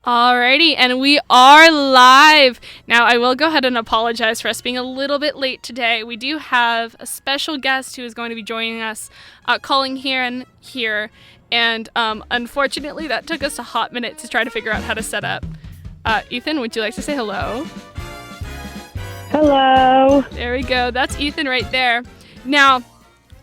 Alrighty, and we are live. Now, I will go ahead and apologize for us being a little bit late today. We do have a special guest who is going to be joining us, calling here, and unfortunately, that took us a hot minute to try to figure out how to set up. Ethan, would you like to say hello? Hello. There we go. That's Ethan right there. Now,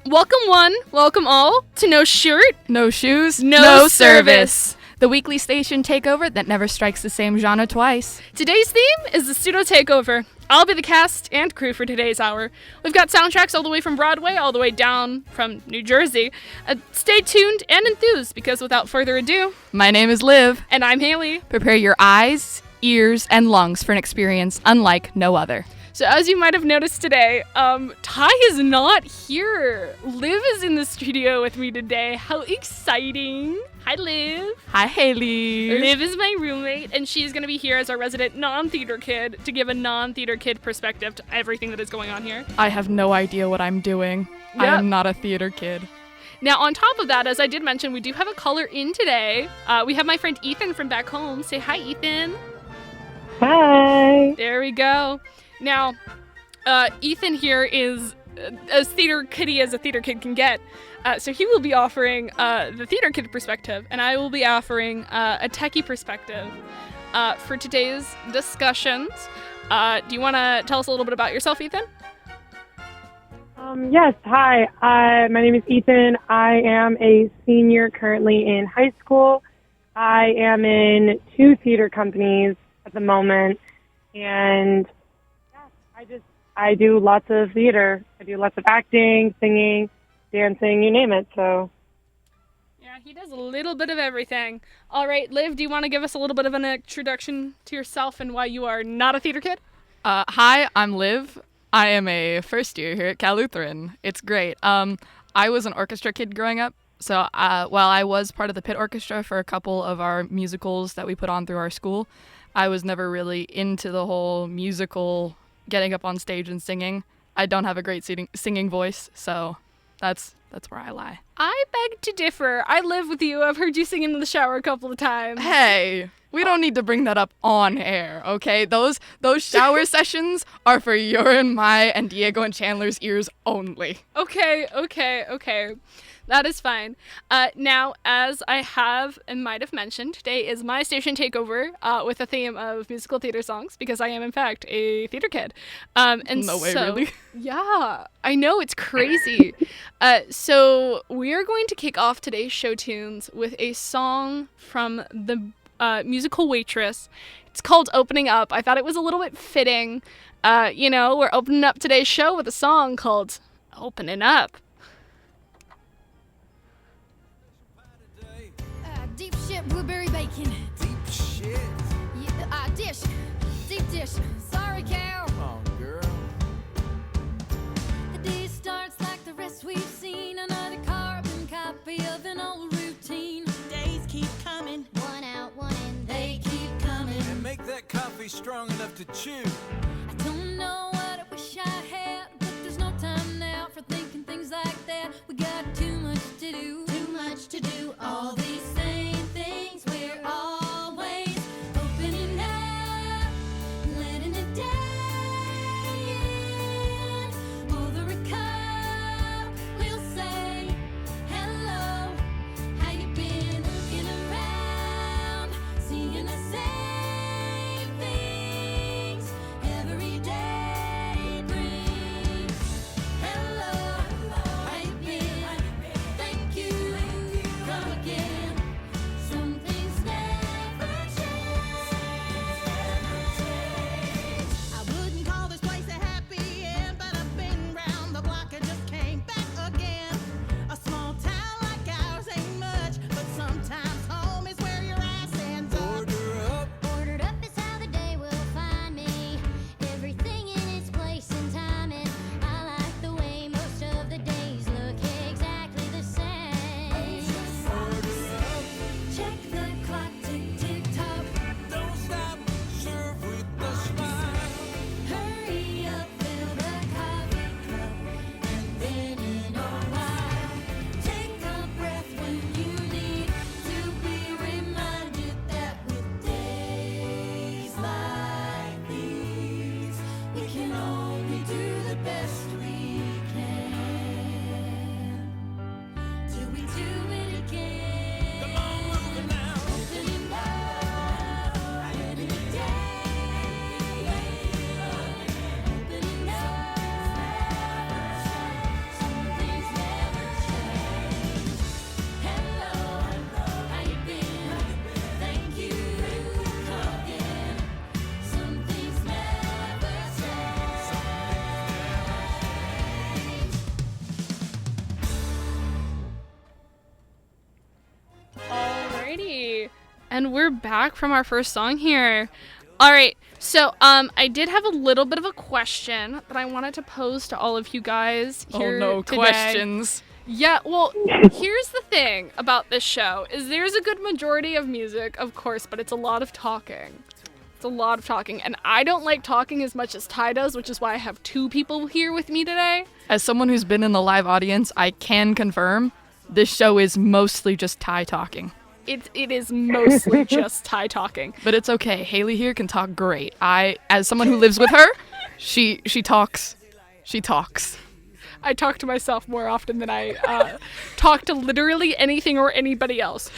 welcome one, welcome all to No Shirt, No Shoes, No Service. The weekly station takeover that never strikes the same genre twice. Today's theme is the pseudo takeover. I'll be the cast and crew for today's hour. We've got soundtracks all the way from Broadway, all the way down from New Jersey. Stay tuned and enthused, because without further ado, My name is Liv. and I'm Hailey. Prepare your eyes, ears, and lungs for an experience unlike no other. So as you might have noticed today, Ty is not here. Liv is in the studio with me today. How exciting. Hi, Liv. Hi, Hailey. Liv is my roommate, and she's going to be here as our resident non-theater kid to give a non-theater kid perspective to everything that is going on here. I have no idea what I'm doing. Yep. I am not a theater kid. Now, on top of that, as I did mention, we do have a caller in today. We have my friend Ethan from back home. Say hi, Ethan. Hi. There we go. Now, Ethan here is as theater kiddie as a theater kid can get. So he will be offering the theater kid perspective, and I will be offering a techie perspective for today's discussions. Do you want to tell us a little bit about yourself, Ethan? Yes. Hi. My name is Ethan. I am a senior currently in high school. I am in 2 theater companies at the moment, and I do lots of theater. I do lots of acting, singing, dancing, you name it. So. Yeah, he does a little bit of everything. All right, Liv, do you want to give us a little bit of an introduction to yourself and why you are not a theater kid? Hi, I'm Liv. I am a first year here at Cal Lutheran. It's great. I was an orchestra kid growing up. So while I was part of the pit orchestra for a couple of our musicals that we put on through our school, I was never really into the whole musical getting up on stage and singing. I don't have a great singing voice, so that's where I lie. I beg to differ. I live with you. I've heard you sing in the shower a couple of times. Hey, we don't need to bring that up on air, okay? Those shower sessions are for your and my and Diego and Chandler's ears only. Okay. That is fine. Now, as I have and might have mentioned, today is my station takeover with a theme of musical theater songs, because I am, in fact, a theater kid. No way, really? Yeah, I know, it's crazy. So we are going to kick off today's show tunes with a song from the musical Waitress. It's called Opening Up. I thought it was a little bit fitting. We're opening up today's show with a song called Opening Up. Deep shit, blueberry bacon. Deep shit. Yeah, dish. Deep dish. Sorry, cow. Oh, girl. The day starts like the rest we've seen. Another carbon copy of an old routine. Days keep coming. One out, one in. They keep coming. And make that coffee strong enough to chew. I don't know what I wish I had, but there's no time now for thinking things like that. We got too much to do. Too much to do. All these same things. We're always opening up, letting the day in. Over a cup, we'll say hello. How you been? Looking around, seeing the same things. Ever And we're back from our first song here. All right. So, I did have a little bit of a question that I wanted to pose to all of you guys here today. Questions. Yeah, well, here's the thing about this show, is there's a good majority of music, of course, but it's a lot of talking. It's a lot of talking, and I don't like talking as much as Ty does, which is why I have 2 people here with me today. As someone who's been in the live audience, I can confirm this show is mostly just Ty talking. It is mostly just Ty talking. But it's okay. Hailey here can talk great. As someone who lives with her, she talks. She talks. I talk to myself more often than I talk to literally anything or anybody else.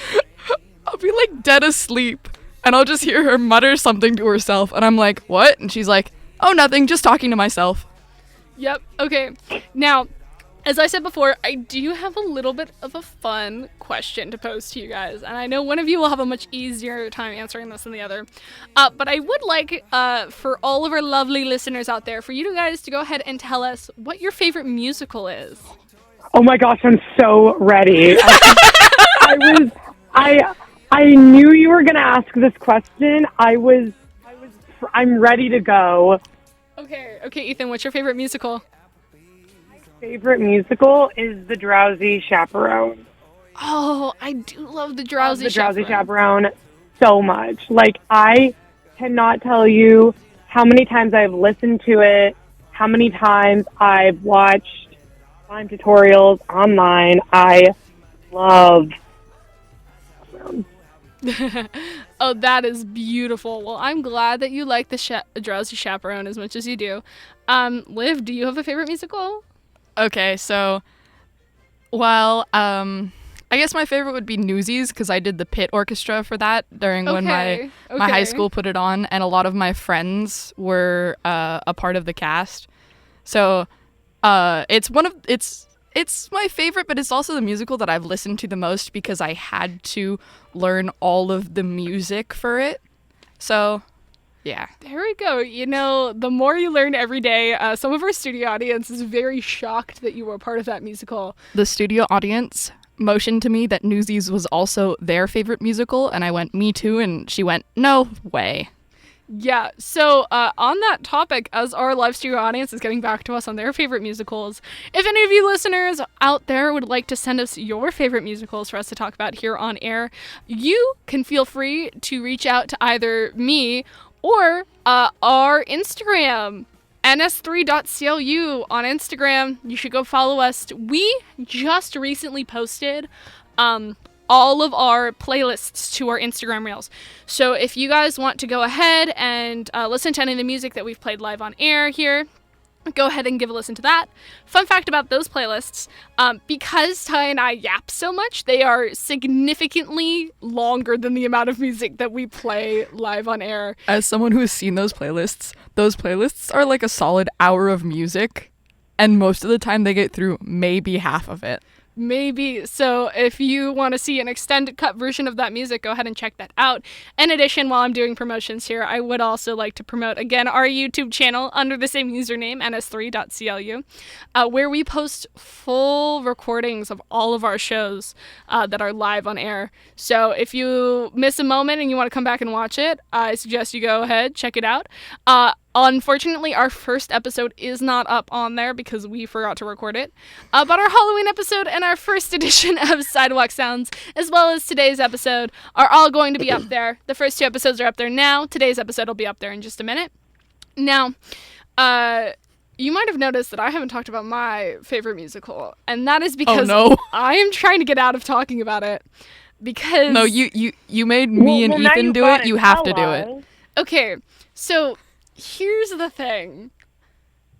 I'll be like dead asleep, and I'll just hear her mutter something to herself, and I'm like, what? And she's like, oh, nothing, just talking to myself. Yep, okay. Now, as I said before, I do have a little bit of a fun question to pose to you guys, and I know one of you will have a much easier time answering this than the other. But I would like, for all of our lovely listeners out there, for you guys to go ahead and tell us what your favorite musical is. Oh my gosh, I'm so ready. I knew you were going to ask this question. I'm ready to go. Okay, Ethan, what's your favorite musical? Favorite musical is The Drowsy Chaperone. Oh, I do love The Drowsy Chaperone. The Drowsy Chaperone so much. Like, I cannot tell you how many times I've listened to it, how many times I've watched slime tutorials online. I love Chaperone. Oh, that is beautiful. Well, I'm glad that you like the Drowsy Chaperone as much as you do. Liv, do you have a favorite musical? Okay, so, well, I guess my favorite would be Newsies, because I did the pit orchestra for that during when my high school put it on, and a lot of my friends were a part of the cast. So, it's my favorite, but it's also the musical that I've listened to the most because I had to learn all of the music for it. So, yeah. There we go. You know, the more you learn every day, some of our studio audience is very shocked that you were part of that musical. The studio audience motioned to me that Newsies was also their favorite musical, and I went, me too, and she went, no way. Yeah, so on that topic, as our live studio audience is getting back to us on their favorite musicals, if any of you listeners out there would like to send us your favorite musicals for us to talk about here on air, you can feel free to reach out to either me or our Instagram, ns3.clu on Instagram. You should go follow us. We just recently posted all of our playlists to our Instagram Reels. So if you guys want to go ahead and listen to any of the music that we've played live on air here, go ahead and give a listen to that. Fun fact about those playlists, because Ty and I yap so much, they are significantly longer than the amount of music that we play live on air. As someone who has seen those playlists are like a solid hour of music, and most of the time they get through maybe half of it. Maybe. So if you want to see an extended cut version of that music, go ahead and check that out. In addition, while I'm doing promotions here, I would also like to promote, again, our YouTube channel under the same username, ns3.clu, where we post full recordings of all of our shows that are live on air. So if you miss a moment and you want to come back and watch it, I suggest you go ahead, check it out. Unfortunately, our first episode is not up on there because we forgot to record it. But our Halloween episode and our first edition of Sidewalk Sounds, as well as today's episode, are all going to be up there. The first 2 episodes are up there now. Today's episode will be up there in just a minute. Now, you might have noticed that I haven't talked about my favorite musical, and that is because I am trying to get out of talking about it. Because no, you made me and Ethan do it. You have to do it. Okay, so here's the thing.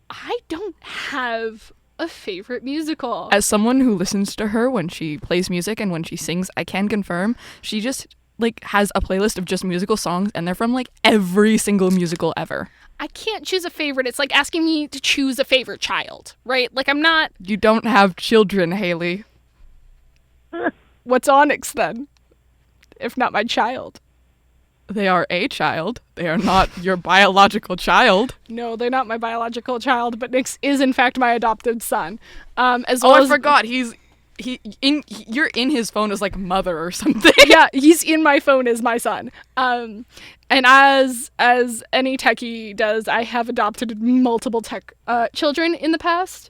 I don't have a favorite musical. As someone who listens to her when she plays music and when she sings, I can confirm she just has a playlist of just musical songs, and they're from every single musical ever. I can't choose a favorite. It's like asking me to choose a favorite child, right? I'm not... You don't have children, Hailey. What's Onyx then? If not my child. They are a child. They are not your biological child. No, they're not my biological child, but Nyx is in fact my adopted son. I forgot. He's you're in his phone as like mother or something. Yeah, he's in my phone as my son. And as any techie does, I have adopted multiple tech children in the past.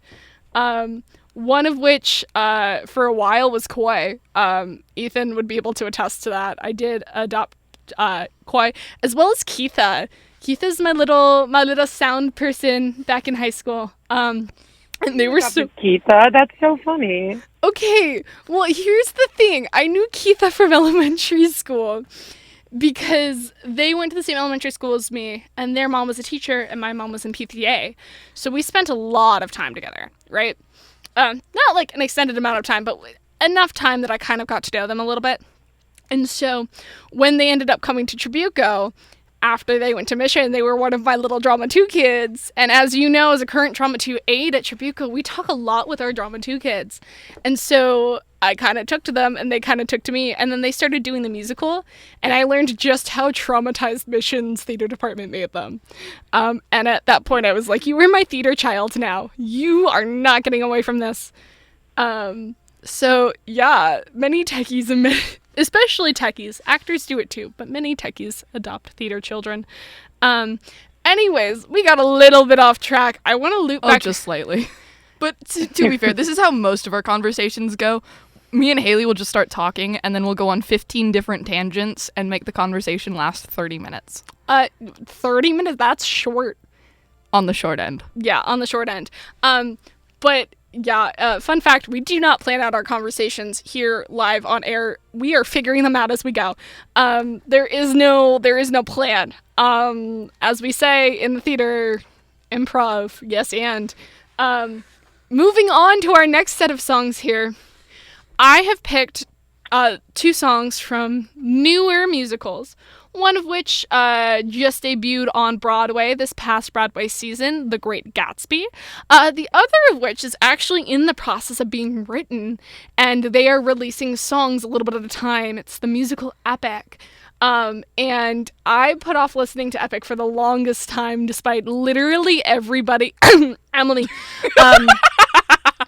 One of which, for a while, was Koi. Ethan would be able to attest to that. I did adopt Koi, as well as Keitha. Keitha's my little sound person back in high school. And they were so... Keitha, that's so funny. Okay, well, here's the thing. I knew Keitha from elementary school because they went to the same elementary school as me, and their mom was a teacher, and my mom was in PTA. So we spent a lot of time together, right? Not like an extended amount of time, but enough time that I kind of got to know them a little bit. And so when they ended up coming to Tribuco, after they went to Mission, they were one of my little Drama 2 kids. And as you know, as a current Drama 2 aide at Tribuco, we talk a lot with our Drama 2 kids. And so I kind of took to them, and they kind of took to me. And then they started doing the musical, and I learned just how traumatized Mission's theater department made them. And at that point, I was like, you are my theater child now. You are not getting away from this. So, yeah, many techies and especially techies. Actors do it too, but many techies adopt theater children. Anyways, we got a little bit off track. I want to loop back. Oh, just slightly. But to be fair, this is how most of our conversations go. Me and Hailey will just start talking, and then we'll go on 15 different tangents and make the conversation last 30 minutes. 30 minutes? That's short. On the short end. Yeah, on the short end. But yeah, fun fact, we do not plan out our conversations here live on air. We are figuring them out as we go. There is no plan. As we say in the theater, improv, yes, and moving on to our next set of songs here. I have picked 2 songs from newer musicals, one of which just debuted on Broadway this past Broadway season, The Great Gatsby. The other of which is actually in the process of being written, and they are releasing songs a little bit at a time. It's the musical Epic. And I put off listening to Epic for the longest time, despite literally everybody, Emily,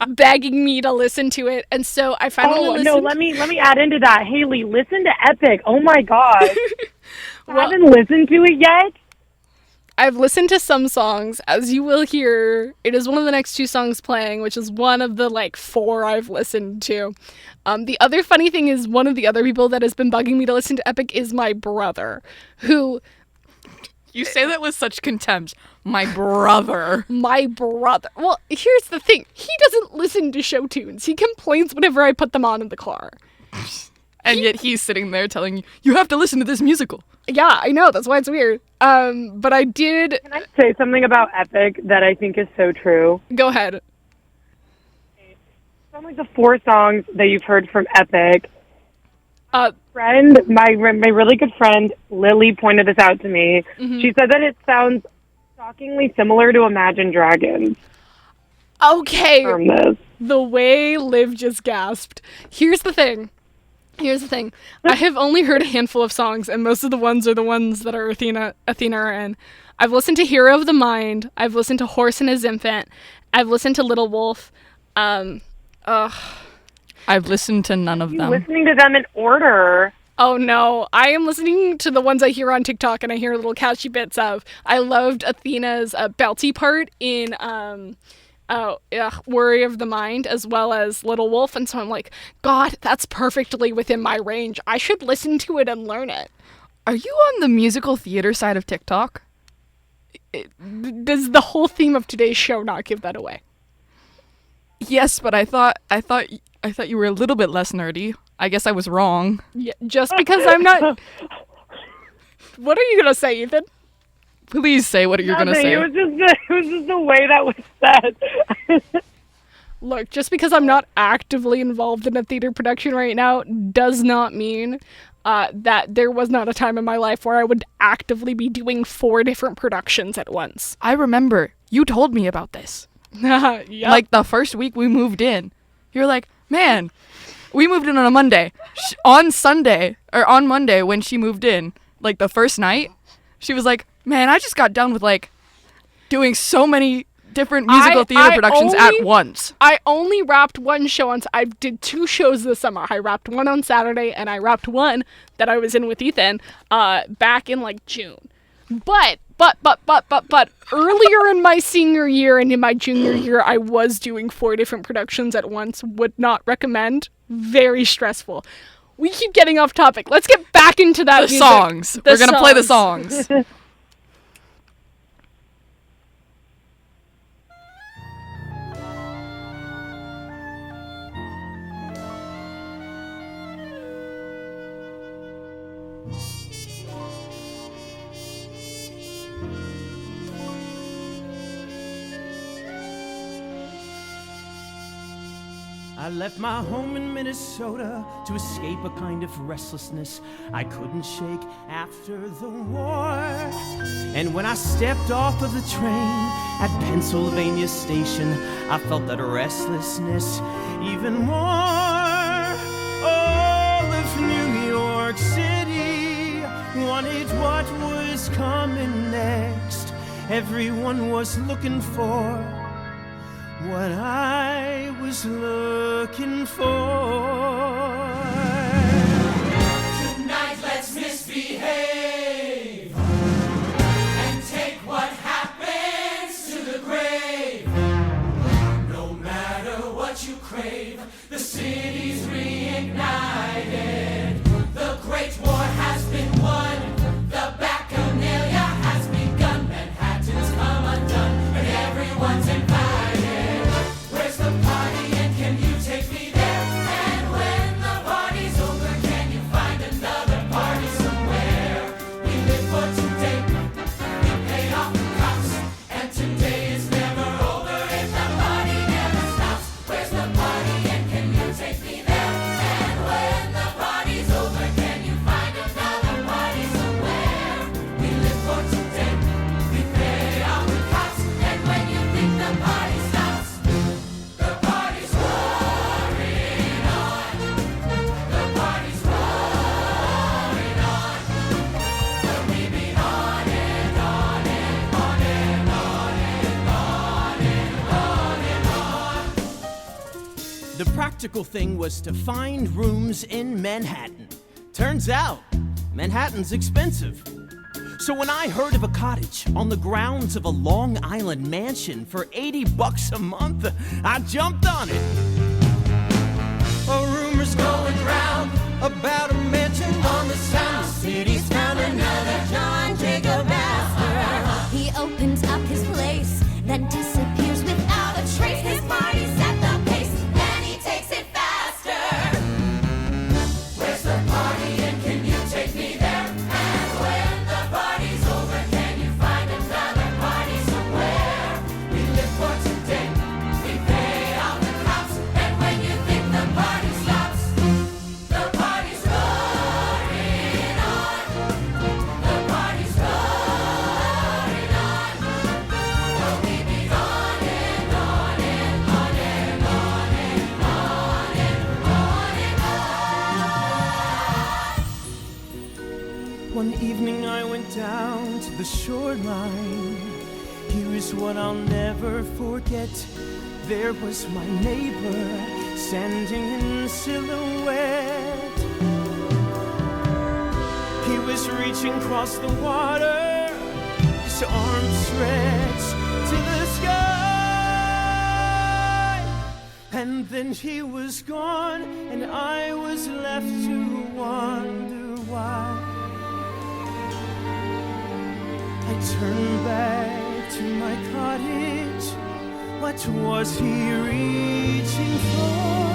begging me to listen to it. And so I finally listened. No, let me add into that. Hailey, listen to Epic. Oh my God. I haven't listened to it yet. I've listened to some songs. As you will hear, it is one of the next 2 songs playing, which is one of the 4 I've listened to. The other funny thing is one of the other people that has been bugging me to listen to Epic is my brother, who... You say that with such contempt. My brother. My brother. Well, here's the thing. He doesn't listen to show tunes. He complains whenever I put them on in the car. And yet he's sitting there telling you, you have to listen to this musical. Yeah, I know. That's why it's weird. But I did... Can I say something about Epic that I think is so true? Go ahead. Some of the 4 songs that you've heard from Epic... friend, my really good friend, Lily, pointed this out to me. Mm-hmm. She said that it sounds shockingly similar to Imagine Dragons. Okay. From this. The way Liv just gasped. Here's the thing. I have only heard a handful of songs, and most of the ones are the ones that are Athena are in. I've listened to Hero of the Mind. I've listened to Horse and His Infant. I've listened to Little Wolf. I've listened to none of them. Listening to them in order. Oh no, I am listening to the ones I hear on TikTok and I hear little catchy bits of. I loved Athena's belty part in Worry of the Mind, as well as Little Wolf, and so I'm like, God, that's perfectly within my range. I should listen to it and learn it. Are you on the musical theater side of TikTok? Does the whole theme of today's show not give that away? Yes, but I thought you were a little bit less nerdy. I guess I was wrong. Yeah, just because I'm not... What are you going to say, Ethan? Please say what you're going to say. It was just the way that was said. Look, just because I'm not actively involved in a theater production right now does not mean that there was not a time in my life where I would actively be doing 4 different productions at once. I remember. You told me about this. Yep. Like the first week we moved in. You're like, man, we moved in on a Monday. On Monday when she moved in, like the first night, she was like, man, I just got done with like doing so many different musical theater productions at only- once. I only wrapped one show I did 2 shows this summer. I wrapped one on Saturday, and I wrapped one that I was in with Ethan back in like June. But earlier in my senior year and in my junior year, I was doing 4 different productions at once. Would not recommend. Very stressful. We keep getting off topic. Let's get back into that The music. songs. We're going to play the songs. I left my home in Minnesota to escape a kind of restlessness I couldn't shake after the war. And when I stepped off of the train at Pennsylvania Station, I felt that restlessness even more. All of New York City wanted what was coming next. Everyone was looking for what I was looking for. Tonight let's misbehave and take what happens to the grave. No matter what you crave, the city's reignited. The Great War has been won. The Bacchanalia has begun. Manhattan's come undone, and everyone's invited. Where's the party and can you take me there? And when the party's over, can you find another party somewhere? We live for today, we pay off the cops, and today is never over if the party never stops. Where's the party and can you take me there? And when the party's over, can you find another party somewhere? We live for today, we pay off the cops, and when you think the party stops, the party's roaring on. The party's roaring on. But we beat on and on and on and on and on and on and on. The practical thing was to find rooms in Manhattan. Turns out, Manhattan's expensive. So when I heard of a cottage on the grounds of a Long Island mansion for $80 a month, I jumped on it. A rumor's going round about a mansion on the Sound. City's found another John Jacob Astor. He opens up his place, then disappears without a trace. His party's at the pace, then he takes it faster. Where's the party and can you take me there? And when the party's over, can you find another party somewhere? We live for today, we pay off the cops, and when you think the party stops, the party's roaring on. The party's roaring on. But we beat on and on and on and on and on and on and on. One evening I went down to the shoreline. Here is what I'll never forget. There was my neighbor standing in silhouette. He was reaching across the water, his arms stretched to the sky. And then he was gone, and I was left to wonder why. I turned back to my cottage. What was he reaching for?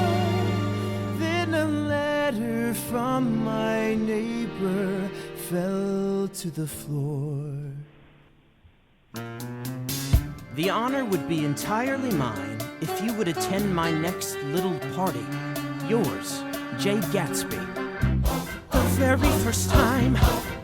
Then a letter from my neighbor fell to the floor. The honor would be entirely mine if you would attend my next little party. Yours, Jay Gatsby. The very first time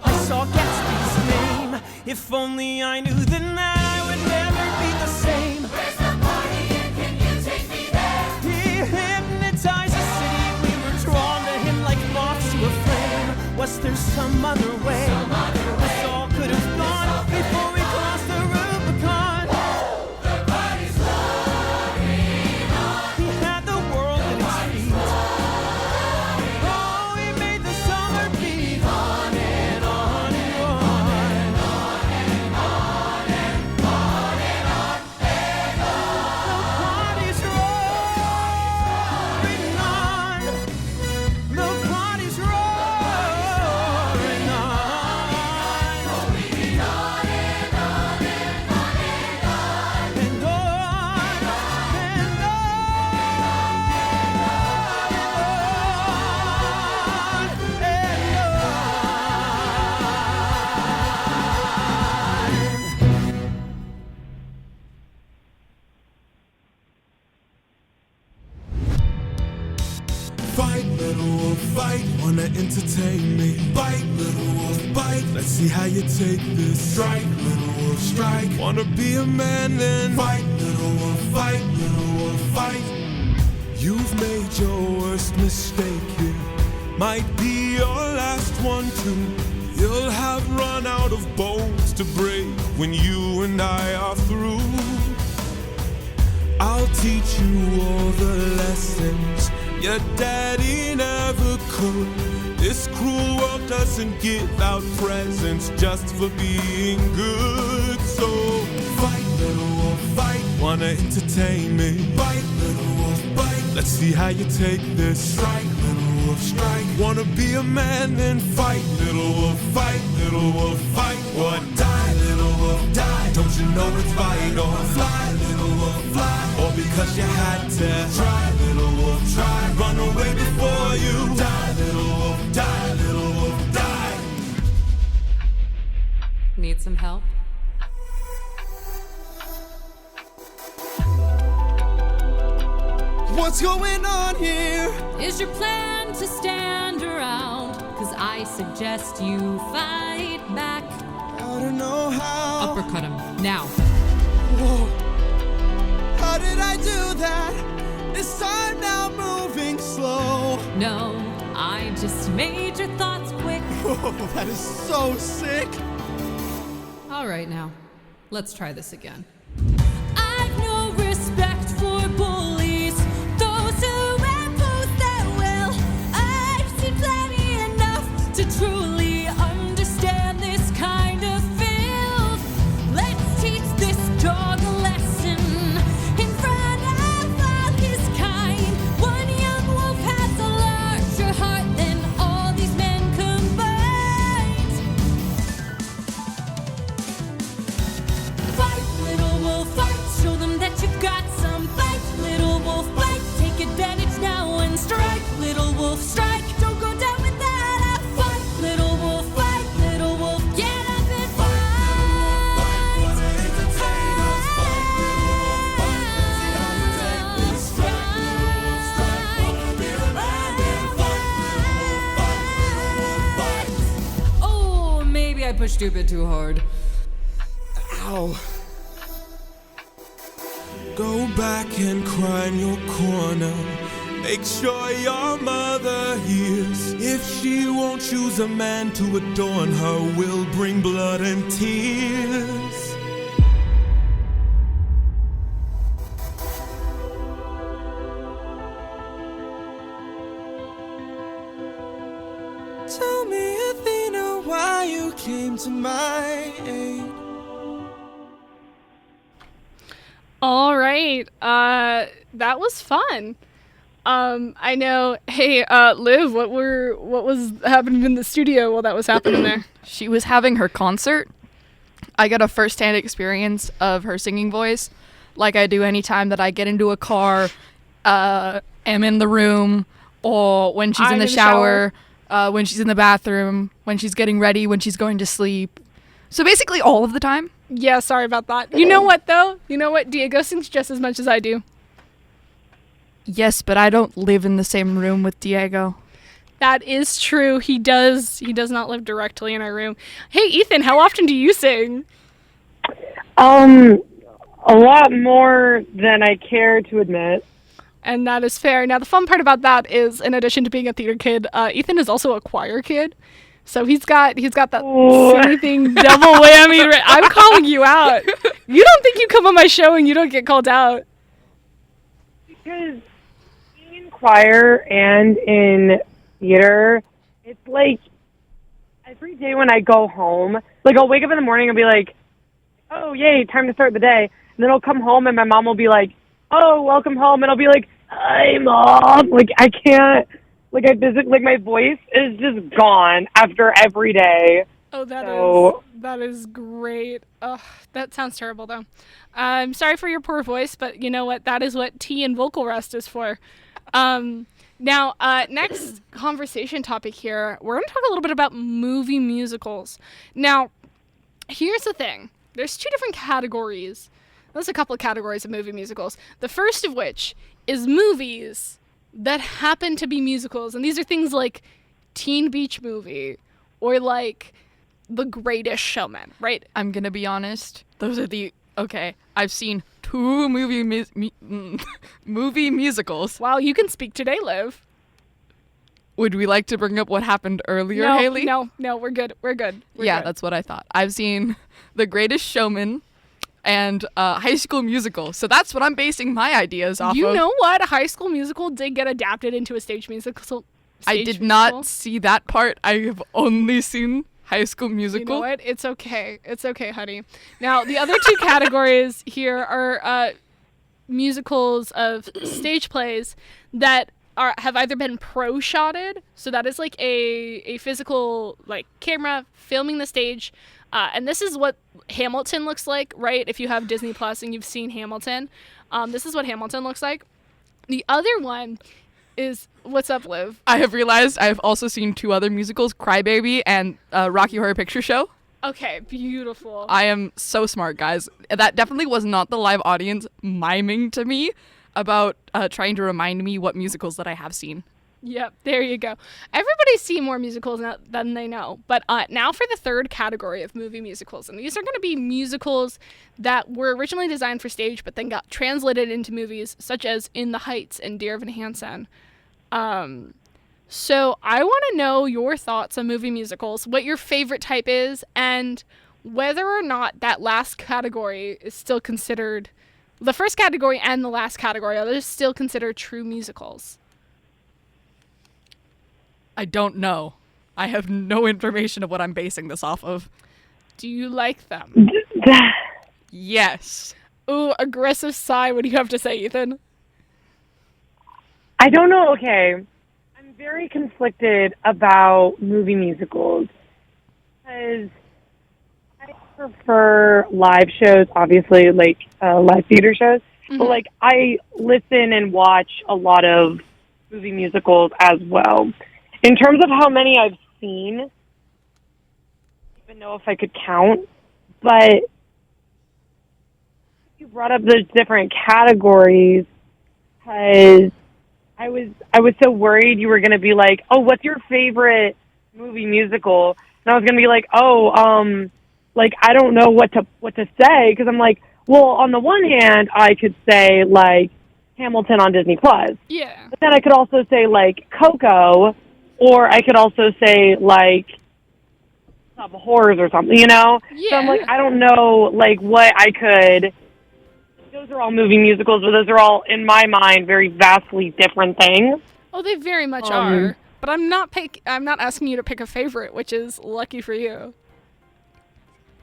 I saw Gatsby's name, if only I knew then that I would never be the same. Where's the party and can you take me there? He hypnotized the city, we were drawn to him like moths to a flame. Was there some other way? This all could have gone before we crossed the Rubicon. The party's bite, little wolf, bite. Let's see how you take this. Strike, little wolf, strike. Wanna be a man then? Fight, little wolf, fight, little wolf, fight. You've made your worst mistake here. Might be your last one too. You'll have run out of bones to break when you and I are through. I'll teach you all the lessons your daddy never could. This cruel world doesn't give out presents just for being good. So fight, little wolf, fight. Wanna entertain me? Bite, little wolf, bite. Let's see how you take this. Strike, little wolf, strike. Wanna be a man, then fight, little wolf, fight, little wolf, fight. What? Die, little wolf, die. Don't you know it's fight or fly, little wolf, fly. Or because you had to try, little wolf, try. Run away before you die, little wolf, die, little wolf, die. Need some help? What's going on here? Is your plan to stand around? Cause I suggest you fight back. I don't know how. Uppercut him, now. Whoa. How did I do that? This time now moving slow. No, I just made your thoughts quick. Whoa, that is so sick. All right now, let's try this again. I've no respect for bullies, those who impose their will. I've seen plenty enough to truly understand this kind of filth. Let's teach this dog a lesson in front of all his kind. One young wolf has a larger heart than all these men combined. Fight, little wolf, fight. Show them that you've got some fight. Little wolf, fight. Take advantage now and strike. Little wolf, strike. Don't go down without a fight. Little wolf, fight. Little wolf, get up and fight. Oh, maybe I pushed you a bit too hard. Ow. Go back and cry in your corner. Make sure your mother hears. If she won't choose a man to adorn her, we'll bring blood and tears. Tell me, Athena, why you came to my aid. All right. That was fun. I know. Hey, Liv, what was happening in the studio while that was happening there? She was having her concert. I got a first-hand experience of her singing voice, like I do anytime that I get into a car, am in the room, or when she's in the shower, when she's in the bathroom, when she's getting ready, when she's going to sleep. So basically all of the time. Yeah, sorry about that. You know what, though? You know what? Diego sings just as much as I do. Yes, but I don't live in the same room with Diego. That is true. He does not live directly in our room. Hey, Ethan, how often do you sing? A lot more than I care to admit. And that is fair. Now, the fun part about that is, in addition to being a theater kid, Ethan is also a choir kid. So he's got that singing thing, double whammy. I'm calling you out. You don't think you come on my show and you don't get called out? Because being in choir and in theater, it's like every day when I go home, like I'll wake up in the morning and be like, oh, yay, time to start the day. And then I'll come home and my mom will be like, oh, welcome home. And I'll be like, hi, Mom. Like, I can't. Like, my voice is just gone after every day. Oh, that is great. Ugh, that sounds terrible, though. I'm sorry for your poor voice, but you know what? That is what tea and vocal rest is for. Now, next conversation topic here, we're going to talk a little bit about movie musicals. Now, here's the thing. There's two different categories. There's a couple of categories of movie musicals. The first of which is movies that happen to be musicals. And these are things like Teen Beach Movie or like The Greatest Showman, right? I'm gonna be honest. Those are the okay. I've seen 2 movie musicals. Wow, you can speak today, Liv. Would we like to bring up what happened earlier, No, Hailey? no, we're good. We're good. That's what I thought. I've seen The Greatest Showman and High School Musical. So that's what I'm basing my ideas off of. You know what? High School Musical did get adapted into a stage musical. I did not see that part. I have only seen High School Musical. You know what? It's okay. It's okay, honey. Now, the other 2 categories here are musicals of stage plays that have either been pro-shotted, so that is like a physical like camera filming the stage, and this is what Hamilton looks like, right? If you have Disney Plus and you've seen Hamilton, this is what Hamilton looks like. The other one is, what's up, Liv? I have realized I have also seen 2 other musicals, Crybaby and Rocky Horror Picture Show. Okay, beautiful. I am so smart, guys. That definitely was not the live audience miming to me about trying to remind me what musicals that I have seen. Yep, there you go. Everybody's seen more musicals than they know. But now for the third category of movie musicals. And these are going to be musicals that were originally designed for stage but then got translated into movies, such as In the Heights and Dear Evan Hansen. So I want to know your thoughts on movie musicals, what your favorite type is, and whether or not that last category is still considered... The first category and the last category, are those still considered true musicals? I don't know. I have no information of what I'm basing this off of. Do you like them? Yes. Ooh, aggressive sigh. What do you have to say, Ethan? I don't know. Okay. I'm very conflicted about movie musicals because I prefer live shows, obviously, like live theater shows. Mm-hmm. But, like, I listen and watch a lot of movie musicals as well. In terms of how many I've seen, I don't even know if I could count, but you brought up those different categories because I was so worried you were going to be like, oh, what's your favorite movie musical? And I was going to be like, like, I don't know what to say, because I'm like, well, on the one hand, I could say, like, Hamilton on Disney Plus. Yeah. But then I could also say, like, Coco, or I could also say, like, Top of Horrors or something, you know? Yeah. So I'm like, I don't know, like, what I could... Those are all movie musicals, but those are all, in my mind, very vastly different things. Oh, they very much are. But I'm not asking you to pick a favorite, which is lucky for you.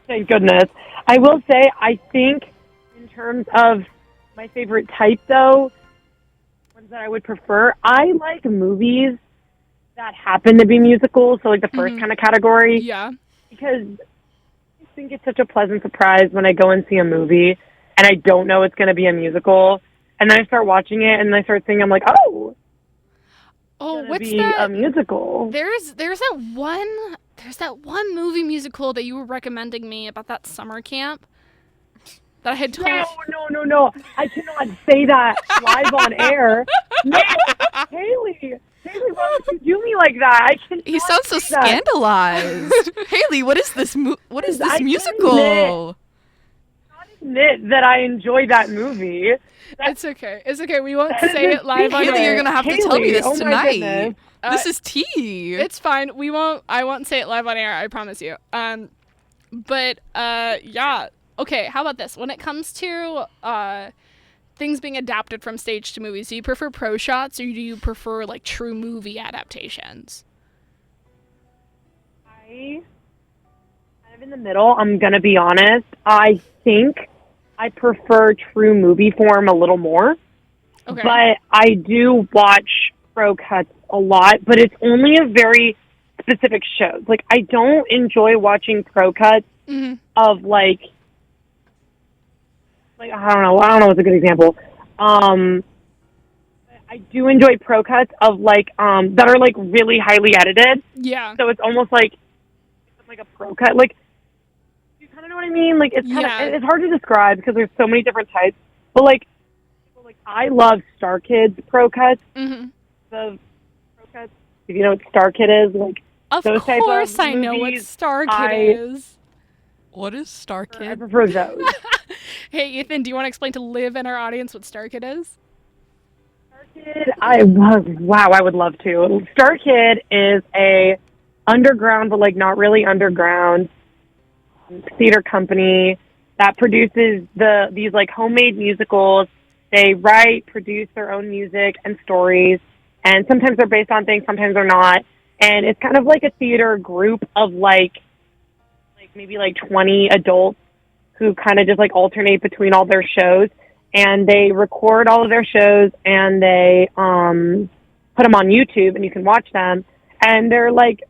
Thank goodness. I will say, I think, in terms of my favorite type, though, ones that I would prefer, I like movies that happen to be musicals, so like the first kind of category. Yeah. Because I think it's such a pleasant surprise when I go and see a movie and I don't know it's going to be a musical, and then I start watching it and I start thinking, I'm like, oh, what's be that? A musical. There's that one movie musical that you were recommending me about that summer camp that I had told. No. I cannot say that live on air. No, Hailey, why would you do me like that? I cannot. He sounds so scandalized. Hailey, what is this? What is this musical? Admit that I enjoy that movie. It's okay. We won't say it live on air. Hailey, you're gonna have to tell me this tonight. Goodness. This is tea. It's fine. I won't say it live on air. I promise you. But yeah. Okay. How about this? When it comes to things being adapted from stage to movies, do you prefer pro shots or do you prefer like true movie adaptations? I kind of in the middle. I'm gonna be honest. I think I prefer true movie form a little more. Okay. But I do watch pro cuts a lot, but it's only a very specific shows. Like, I don't enjoy watching pro cuts of like I don't know what's a good example. I do enjoy pro cuts of like that are like really highly edited. Yeah. So it's almost like a pro cut. Like, you kind of know what I mean? Like, it's kind of it's hard to describe because there's so many different types. But like I love Star Kids pro cuts. The pro cuts. If you know what Star Kid is, like Of those type course of I know what movies, Star Kid I- is. What is Star I Kid? prefer those. Hey, Ethan, do you want to explain to Liv and our audience what Star Kid is? I would love to. Star Kid is a underground, but like not really underground, theater company that produces these like homemade musicals. They write, produce their own music and stories, and sometimes they're based on things, sometimes they're not. And it's kind of like a theater group of like maybe like 20 adults who kind of just like alternate between all their shows. And they record all of their shows and they put them on YouTube and you can watch them. And they're like,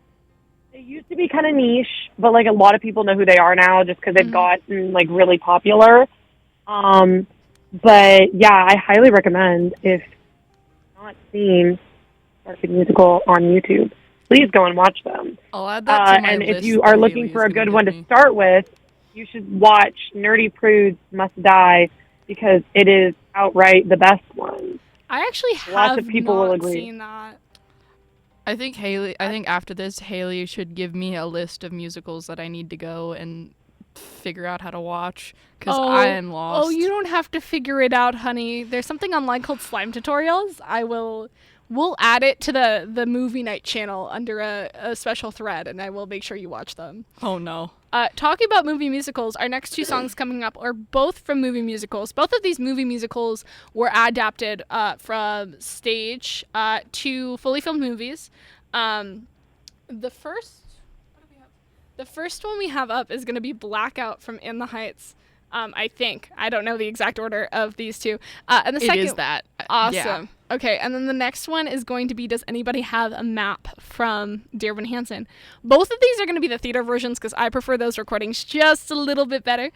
they used to be kind of niche, but like a lot of people know who they are now just because they've gotten like really popular. But yeah, I highly recommend, if you've not seen Starkid Musical on YouTube, please go and watch them. I'll add that to my and list if you that are looking Hailey's for a gonna good one give to me. start with, you should watch Nerdy Prudes Must Die, because it is outright the best one. I actually Lots have of people will not agree. seen that. I think after this, Hailey should give me a list of musicals that I need to go and figure out how to watch, because I am lost. Oh, you don't have to figure it out, honey. There's something online called Slime Tutorials. We'll add it to the movie night channel under a special thread, and I will make sure you watch them. Oh no. Talking about movie musicals, our next two songs coming up are both from movie musicals. Both of these movie musicals were adapted from stage to fully filmed movies. The first one we have up is going to be Blackout from In the Heights. I think. I don't know the exact order of these two. And the second It is that. Awesome. Yeah. Okay, and then the next one is going to be Does Anybody Have a Map from Dear Evan Hansen. Both of these are going to be the theater versions because I prefer those recordings just a little bit better.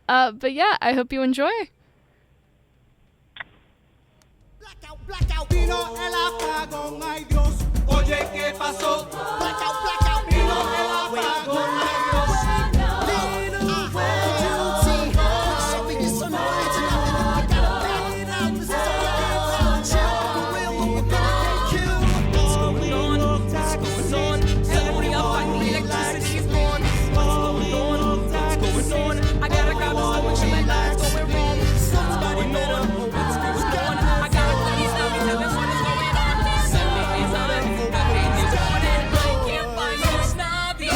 But yeah, I hope you enjoy. Blackout, blackout, vino el apagón, ay Dios, oye, ¿qué pasó? Blackout, blackout, vino el apagón, ay Dios. Little where you see, something is so noisy tonight. I gotta back it out, this is a real we're gonna get killed. What's going on? What's going on? Everybody up, I need electricity's on. What's going on? What's going on? I gotta grab this so much of my life's going wrong. Somebody better know what's going on. I gotta please tell me what is going on. Something is on. Everything's going on. I can't find no snobby.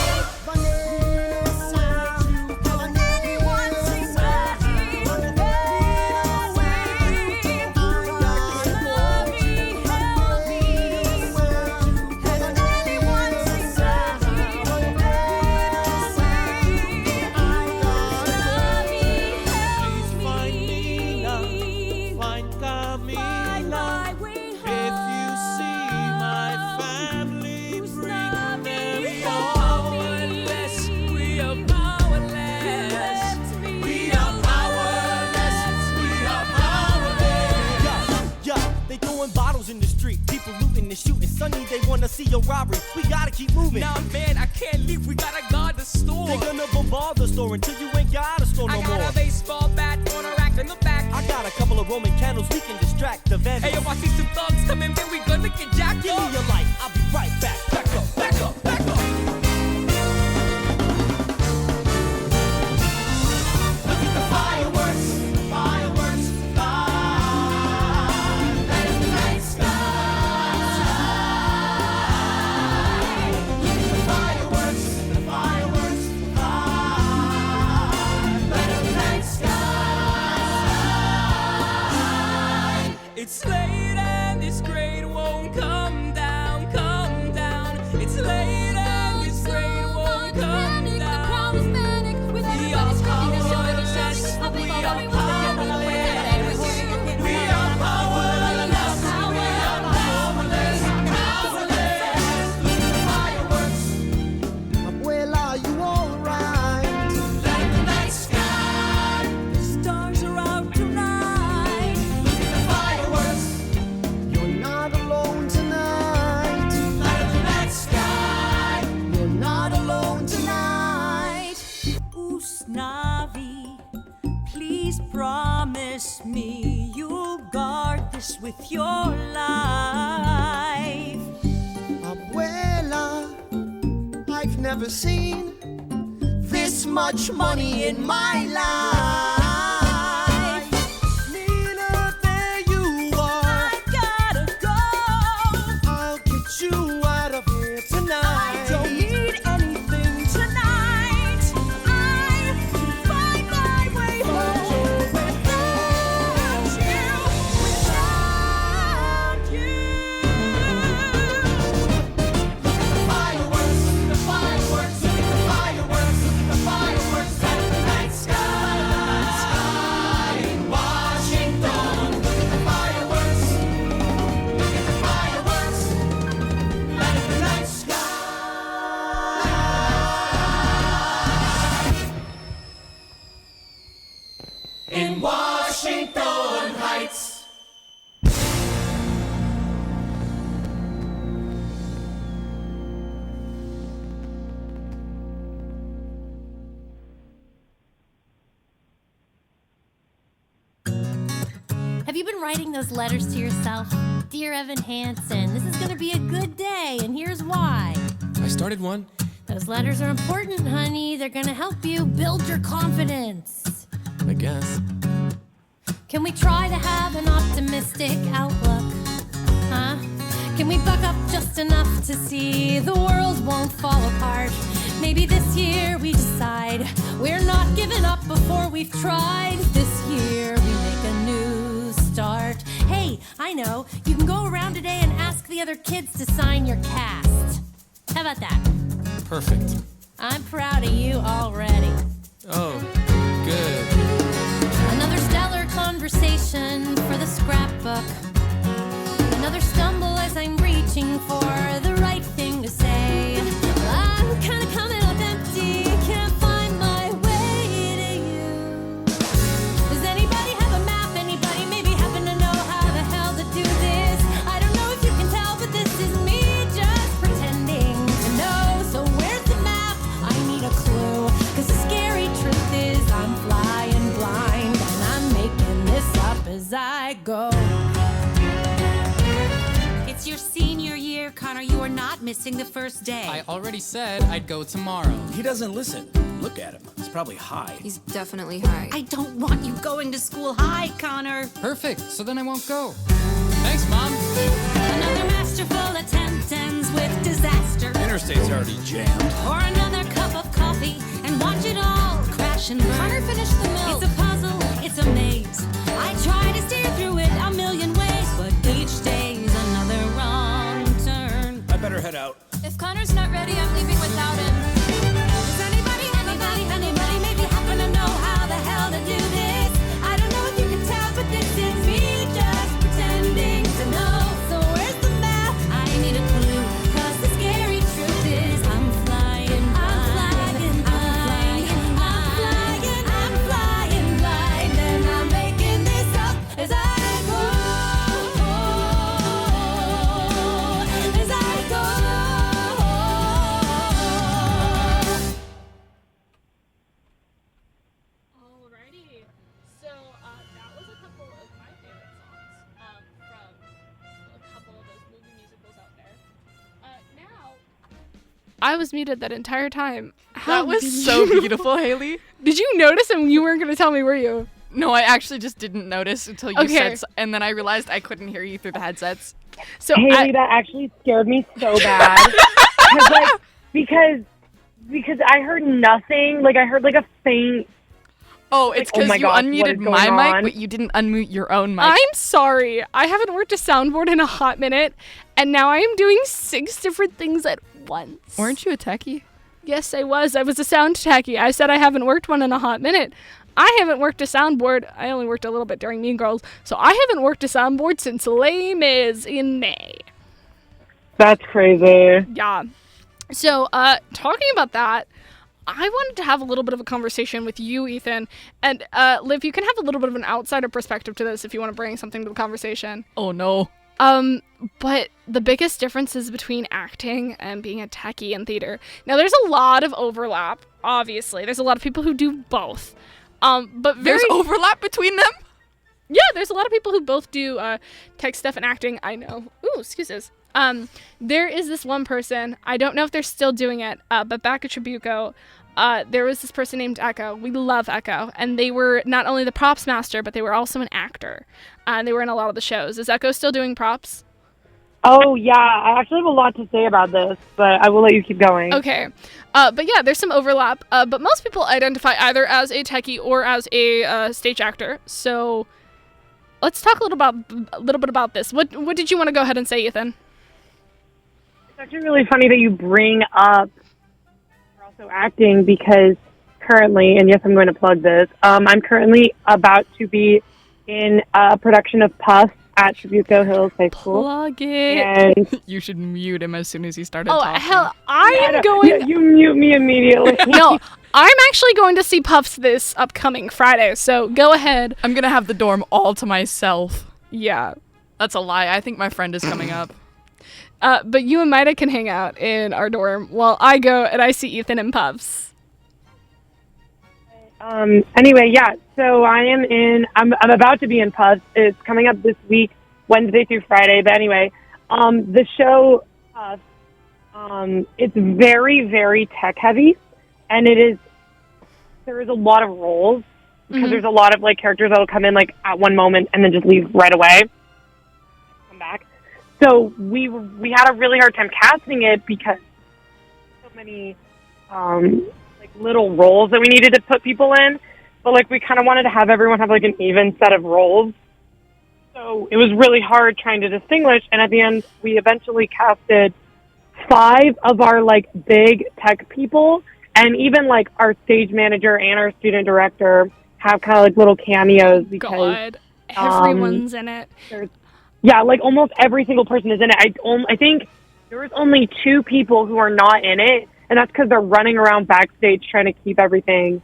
Find Camila. If you see my family, bring them Powerless, we are powerless. We are powerless, we are powerless. Yo, they throwing bottles in the street. People looting and shooting. Sunny, they wanna see a robbery. We gotta keep moving. Nah, man, I can't leave. We gotta guard the store. They gonna bombard the store until you ain't got a store no I got more. a baseball bat on a rack in the back. I got a couple of Roman candles. We can distract the vandals. Hey, yo, I see some thugs coming, man. We gonna get jacked Give me up. your light. I'll be right back. Back up, back up, back up. Look at the fireworks, fireworks fly. Let the night sky. Look at the fireworks fly. Let the night sky. It's late and this rain won't come down, come down. It's late and this rain won't come down. We are powerless. We are powerless. We are powerless. We are powerless. Powerless. Look at the fireworks. Abuela, you alright? Let the night sky. The stars are out tonight. Look at the fireworks. You're not alone tonight. Let the night sky. You're not alone tonight. Usnavi, please promise me you'll guard this with your life. Abuela, I've never seen this much money in my life. Nina, there you are. I gotta go. I'll get you out of here tonight. I don't need anything tonight. I can find my way home without you, without you. Fireworks, the fireworks, the fireworks, the fireworks at the night sky in Washington. Look at the fireworks, look at the fireworks at the night sky. In Washington Heights. Have you been writing those letters to yourself? Dear Evan Hansen, this is going to be a good day, and here's why. I started one. Those letters are important, honey. They're going to help you build your confidence. I guess. Can we try to have an optimistic outlook? Huh? Can we buck up just enough to see the world won't fall apart? Maybe this year we decide we're not giving up before we've tried. This year we make a new start. Hey, I know. You can go around today and ask the other kids to sign your cast. How about that? Perfect. I'm proud of you already. Oh, good. Another stellar conversation for the scrapbook. Another stumble as I'm reaching for the right thing to say. I'm kinda coming up empty, can't find my way to you. Does anybody have a map? Anybody maybe happen to know how the hell to do this? I don't know if you can tell, but this is me just pretending to know. So where's the map? I need a clue. 'Cause the scary truth is I'm flying blind and I'm making this up as I go. It's your senior year, Connor. You are not missing the first day. I already said I'd go tomorrow. He doesn't listen. Look at him. He's probably high. He's definitely high. I don't want you going to school high, Connor. Perfect, so then I won't go. Thanks, Mom. Another masterful attempt ends with disaster. Interstate's already jammed. Or another cup of coffee and watch it all crash and burn. Connor finished the milk. It's a puzzle, it's a maze. I try to steer through it a million ways, but each day's another wrong turn. I better head out. If Connor's not ready, I'm leaving without him. Does anybody maybe happen to know how the hell to do this? I don't know if you can tell, but this is me just pretending to know. So where's the map? I need a clue, 'cause the scary truth is I'm flying blind. I'm flying blind, and I'm making this up as I go. As I go. Alrighty. So that was a couple of my favorite songs from a couple of those movie musicals out there. Now, I was muted that entire time. That was so beautiful, Hailey. Did you notice and you weren't going to tell me, were you? No, I actually just didn't notice until you said, and then I realized I couldn't hear you through the headsets. So Hailey, that actually scared me so bad. because I heard nothing. Like I heard like a faint. Oh, it's because you unmuted my mic, but you didn't unmute your own mic. I'm sorry. I haven't worked a soundboard in a hot minute, and now I am doing 6 different things at once. Weren't you a techie? Yes, I was. I was a sound techie. I said I haven't worked one in a hot minute. I haven't worked a soundboard. I only worked a little bit during Mean Girls, so I haven't worked a soundboard since Les Mis in May. That's crazy. Yeah. So, talking about that, I wanted to have a little bit of a conversation with you, Ethan. And, Liv, you can have a little bit of an outsider perspective to this if you want to bring something to the conversation. Oh, no. But the biggest differences between acting and being a techie in theater. Now, there's a lot of overlap, obviously. There's a lot of people who do both. But there's overlap between them? Yeah, there's a lot of people who both do tech stuff and acting. I know. Ooh, excuse us. There is this one person, I don't know if they're still doing it, but back at Tribuco, there was this person named Echo. We love Echo. And they were not only the props master, but they were also an actor. And they were in a lot of the shows. Is Echo still doing props? Oh, yeah. I actually have a lot to say about this, but I will let you keep going. Okay. But yeah, there's some overlap. But most people identify either as a techie or as a stage actor. So let's talk a little bit about this. What did you want to go ahead and say, Ethan? It's actually really funny that you bring up also acting because currently, and yes, I'm going to plug this, I'm currently about to be in a production of Puff at Tribuco Hills High School. Plug it. And You should mute him as soon as he started talking. Oh, hell, I am going... Yeah, you mute me immediately. No, I'm actually going to see Puffs this upcoming Friday, so go ahead. I'm going to have the dorm all to myself. Yeah. That's a lie. I think my friend is coming up. But you and Maida can hang out in our dorm while I go and I see Ethan and Puffs. Anyway, yeah, so I'm about to be in Puffs. It's coming up this week, Wednesday through Friday. But anyway, the show, Puffs, it's very, very tech heavy. And there is a lot of roles because there's a lot of like characters that will come in like at one moment and then just leave right away. Come back. So we had a really hard time casting it because so many like little roles that we needed to put people in, but like we kind of wanted to have everyone have like an even set of roles. So it was really hard trying to distinguish, and at the end we eventually casted 5 of our like big tech people, and even like our stage manager and our student director have kind of like little cameos because God, everyone's in it. Yeah, like almost every single person is in it. I think there was only 2 people who are not in it, and that's because they're running around backstage trying to keep everything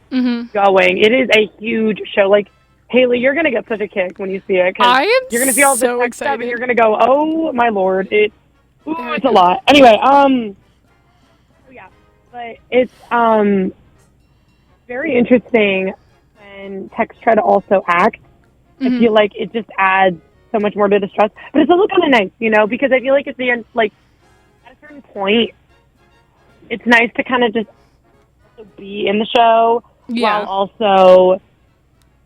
going. It is a huge show. Like, Hailey, you're going to get such a kick when you see it. I am You're going to see all so the tech excited. stuff, and you're going to go, oh, my Lord. It's a lot. Anyway, yeah. But it's very interesting when techs try to also act. I feel like it just adds so much more to the stress. But it's also kind of nice, you know, because I feel like at the end, like, at a certain point, it's nice to kind of just be in the show while also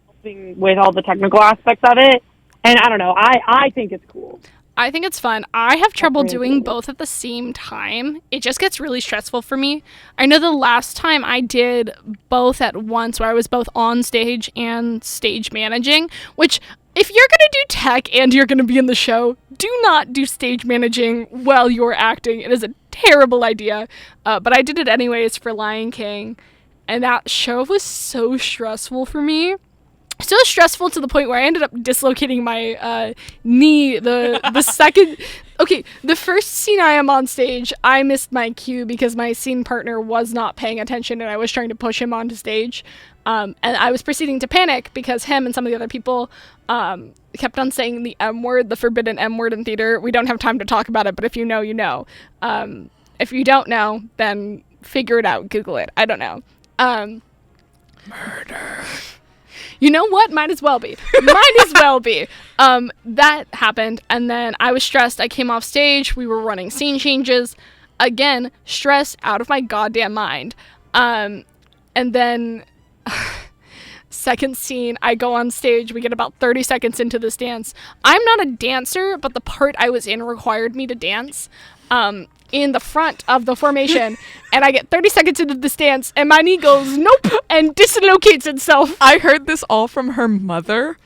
helping with all the technical aspects of it. And I don't know, I think it's cool. I think it's fun. I have trouble doing both at the same time. It just gets really stressful for me. I know the last time I did both at once, where I was both on stage and stage managing, which if you're going to do tech and you're going to be in the show, do not do stage managing while you're acting. It is a terrible idea. But I did it anyways for Lion King. And that show was so stressful for me. So stressful to the point where I ended up dislocating my knee the second... Okay, the first scene I am on stage, I missed my cue because my scene partner was not paying attention and I was trying to push him onto stage. And I was proceeding to panic because him and some of the other people kept on saying the M word, the forbidden M word in theater. We don't have time to talk about it, but if you know, you know. If you don't know, then figure it out. Google it. I don't know. Murder. You know what? Might as well be. That happened, and then I was stressed. I came off stage. We were running scene changes. Again, stressed out of my goddamn mind. And then, second scene, I go on stage. We get about 30 seconds into this dance. I'm not a dancer, but the part I was in required me to dance. In the front of the formation, and I get 30 seconds into this dance, and my knee goes, nope, and dislocates itself. I heard this all from her mother,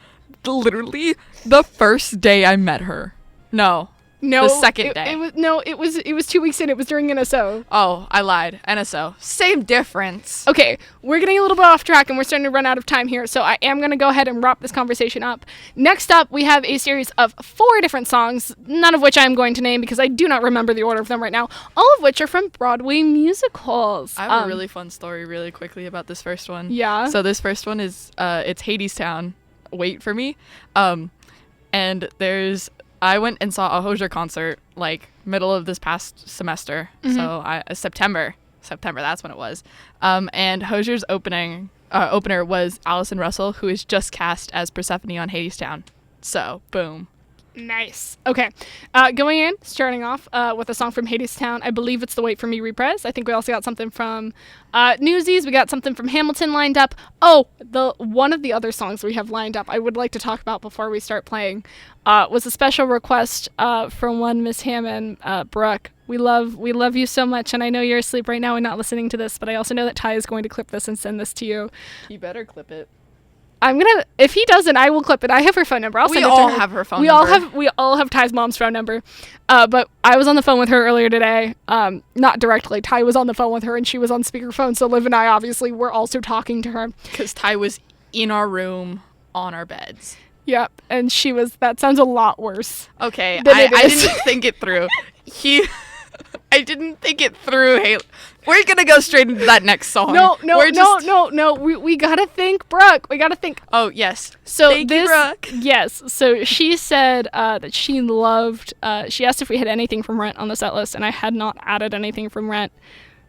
literally the first day I met her. No, the second day. It was 2 weeks in. It was during NSO. Oh, I lied. NSO. Same difference. Okay, we're getting a little bit off track, and we're starting to run out of time here, so I am going to go ahead and wrap this conversation up. Next up, we have a series of 4 different songs, none of which I'm going to name because I do not remember the order of them right now, all of which are from Broadway musicals. I have a really fun story really quickly about this first one. Yeah? So this first one is, it's Hadestown. Wait for me. And I went and saw a Hozier concert, like, middle of this past semester. So September, that's when it was. And Hozier's opener was Allison Russell, who is just cast as Persephone on Hadestown. So, boom. Nice. Okay. Going in, starting off with a song from Hadestown. I believe it's the Wait For Me reprise. I think we also got something from Newsies. We got something from Hamilton lined up. Oh, one of the other songs we have lined up I would like to talk about before we start playing was a special request from one Miss Hamman, Brooke. We love you so much, and I know you're asleep right now and not listening to this, but I also know that Ty is going to clip this and send this to you. You better clip it. If he doesn't, I will clip it. I have her phone number. I'll send it to her. We all have her phone number. We all have Ty's mom's phone number. But I was on the phone with her earlier today. Not directly. Ty was on the phone with her, and she was on speakerphone. So Liv and I obviously were also talking to her. Because Ty was in our room on our beds. Yep, and she was. That sounds a lot worse. Okay, I didn't think it through. I didn't think it through, Hailey. We're gonna go straight into that next song. No. We gotta think, Brooke. We gotta think. Oh yes. So Thank you, Brooke. Yes. So she said that she loved. She asked if we had anything from Rent on the set list, and I had not added anything from Rent.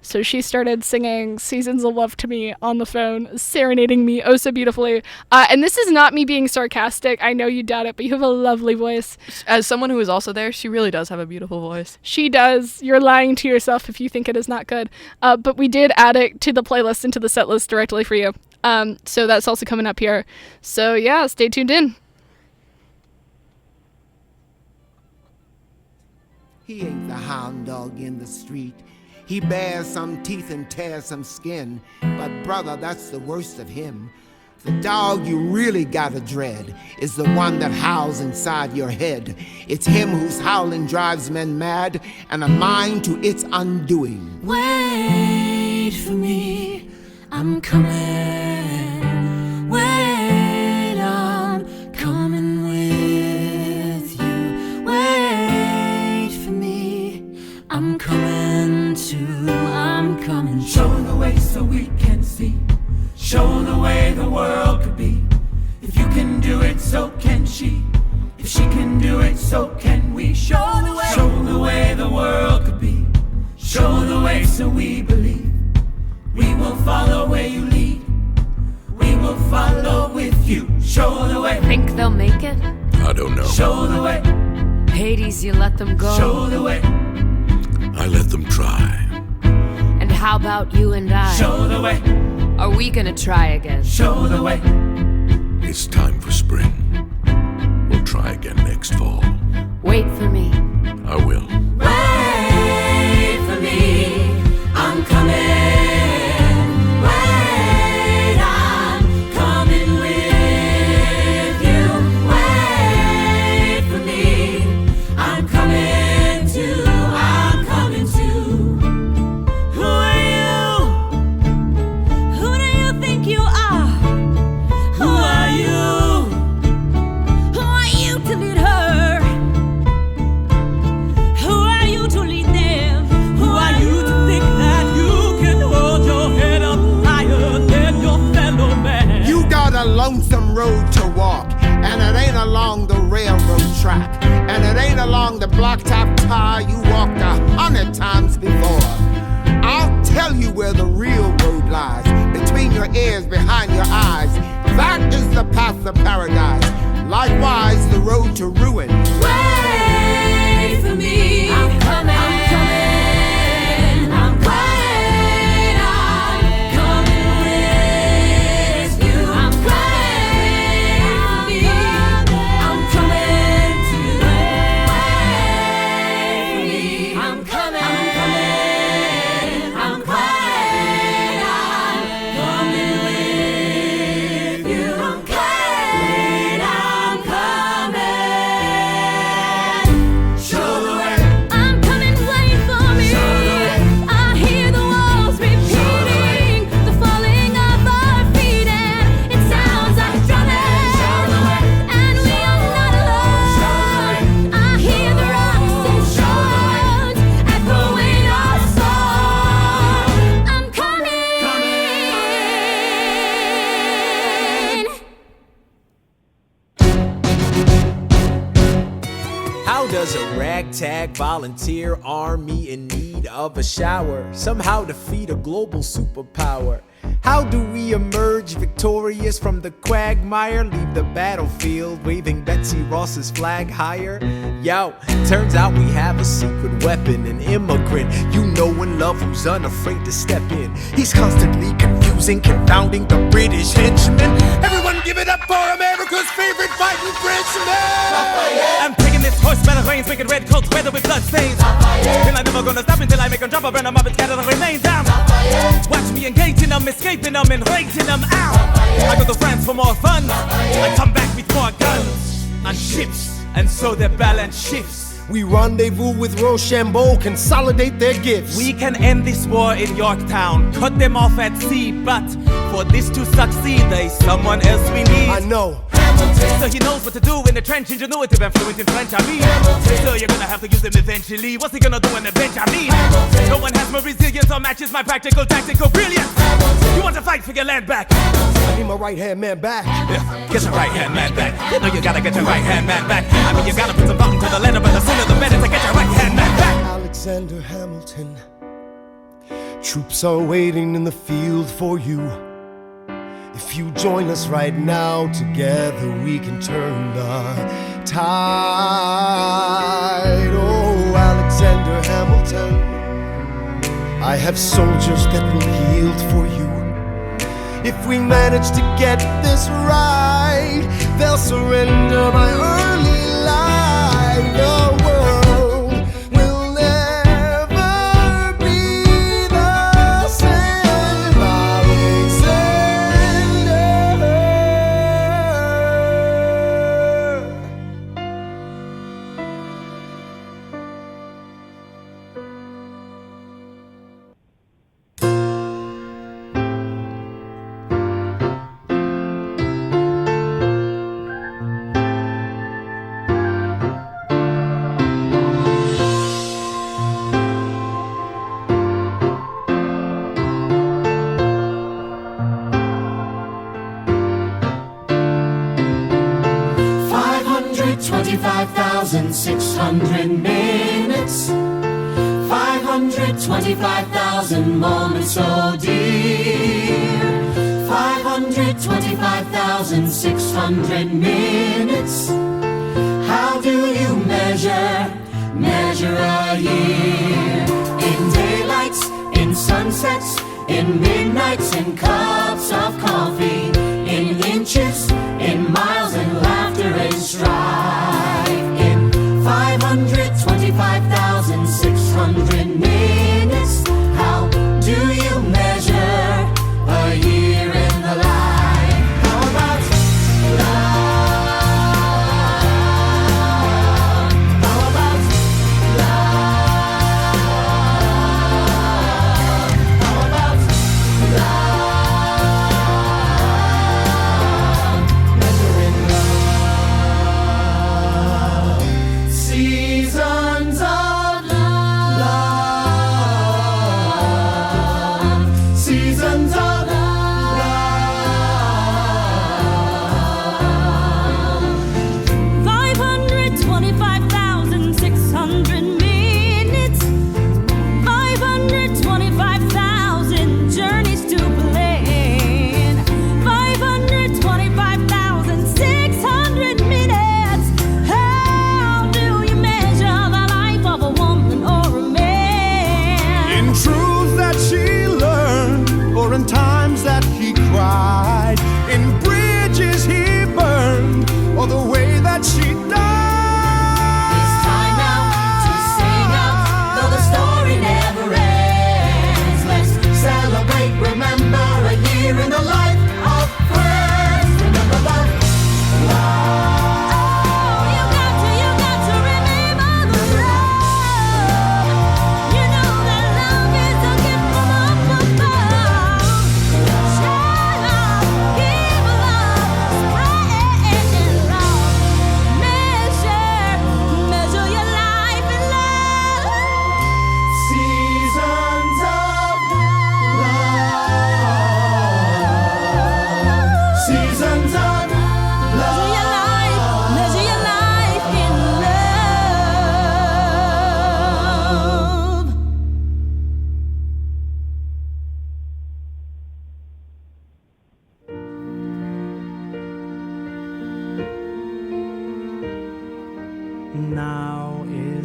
So she started singing Seasons of Love to me on the phone, serenading me oh so beautifully. And this is not me being sarcastic. I know you doubt it, but you have a lovely voice. As someone who was also there, she really does have a beautiful voice. She does. You're lying to yourself if you think it is not good. But we did add it to the playlist and to the set list directly for you. So that's also coming up here. So yeah, stay tuned in. He ain't the hound dog in the street. He bears some teeth and tears some skin. But brother, that's the worst of him. The dog you really gotta dread is the one that howls inside your head. It's him whose howling drives men mad and a mind to its undoing. Wait for me, I'm coming. Wait, I'm coming with you. Wait for me, I'm coming too. I'm coming. Show the way so we can see. Show the way the world could be. If you can do it, so can she. If she can do it, so can we. Show the way the world could be. Show the way so we believe. We will follow where you lead. We will follow with you. Show the way. Think they'll make it? I don't know. Show the way. Hades, you let them go. Show the way. I let them try. And how about you and I? Show the way. Are we gonna try again? Show the way. It's time for spring. We'll try again next fall. Wait for me. I will. Wait for me. I'm coming. Wait, I'm coming with you. Wait for me. I'm coming too. I'm coming too. Who are you? Who do you think you are? Who are you? Who are you to lead her? Who are you to lead them? Who are you to think that you can hold your head up higher than your fellow man? You got a lonesome road to walk, and it ain't along the railroad track, and it ain't along the blacktop tire you walked 100 times before. I'll tell you where the real road lies, between your ears, behind your eyes. That is the path to paradise, likewise the road to ruin. Wait for me. I'm coming. I'm coming. I'm wait. I'm coming with you. I'm coming. I'm coming to wait for me. I'm coming. I'm coming. I'm wait. I'm coming with you. I'm wait. I'm coming. Show the way. I'm coming, wait for me. I hear the walls repeating, the falling of our feet, and it sounds like drumming. And we are not alone. I hear the rocks and shores echoing our song. I'm coming. How does a ragtag volunteer army in need of a shower somehow defeat a global superpower? How do we emerge emerge victorious from the quagmire, leave the battlefield waving Betsy Ross's flag higher. Yo, turns out we have a secret weapon, an immigrant you know and love who's unafraid to step in. He's constantly confusing, confounding the British henchmen. Everyone give it up for America's favorite fighting Frenchman. I'm taking this horse by the reins, making red coats weather with blood stains. And I'm never gonna stop until I make them drop, burn them up and scatter the remains down. Watch me engaging them, escaping them, and raising them out. I go to France for more fun, I come back with more guns on ships, and so their balance shifts. We rendezvous with Rochambeau, consolidate their gifts. We can end this war in Yorktown, cut them off at sea, but for this to succeed, there's someone else we need. I know. So he knows what to do in the trench, ingenuitive and fluent in French, I mean. So you're gonna have to use him eventually. What's he gonna do on the bench, I mean? No one has more resilience or matches my practical, tactical brilliance. You want to fight for your land back? I need my right-hand man back. Yeah, get your right-hand man back. You know you gotta get your right-hand man back. I mean, you gotta put some thought into the letter, but the sooner the better to get your right-hand man back. Alexander Hamilton, troops are waiting in the field for you. If you join us right now, together we can turn the tide. Oh, Alexander Hamilton, I have soldiers that will yield for you. If we manage to get this right, they'll surrender my early life. The world will never be the same. Alexander. 525,600 minutes, 525,000 moments so dear, 525,600 minutes. How do you measure a year? In daylights, in sunsets, in midnights, in cups of coffee, in inches, in miles, and laughter and strife. In 525,600 minutes, how do you measure a year in the life? How about love? How about love? How about love? Measuring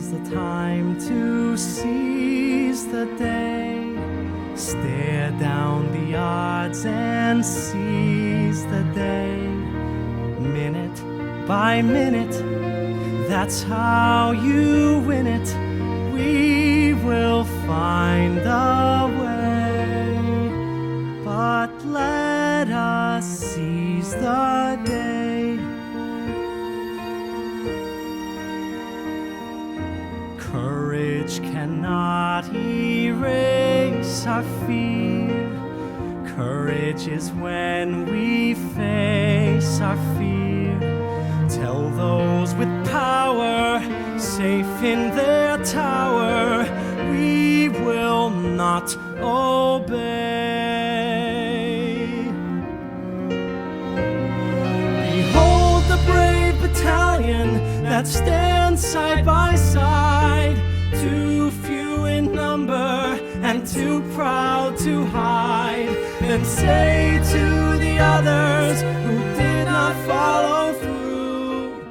Now's the time to seize the day. Stare down the odds and seize the day. Minute by minute, that's how you win it. We will find the way, but let us seize the day. Courage cannot erase our fear. Courage is when we face our fear. Tell those with power, safe in their tower, we will not obey. Behold the brave battalion that stands side by side, too few in number and too proud to hide. Then say to the others who did not follow through,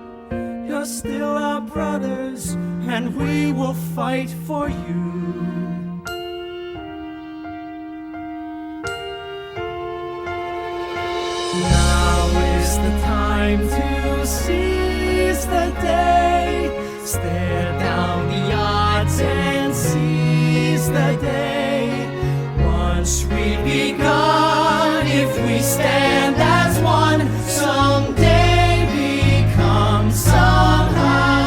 you're still our brothers and we will fight for you. Now is the time to seize the day. Stare down the odds and seize the day. Once we've begun, if we stand as one, someday become somehow,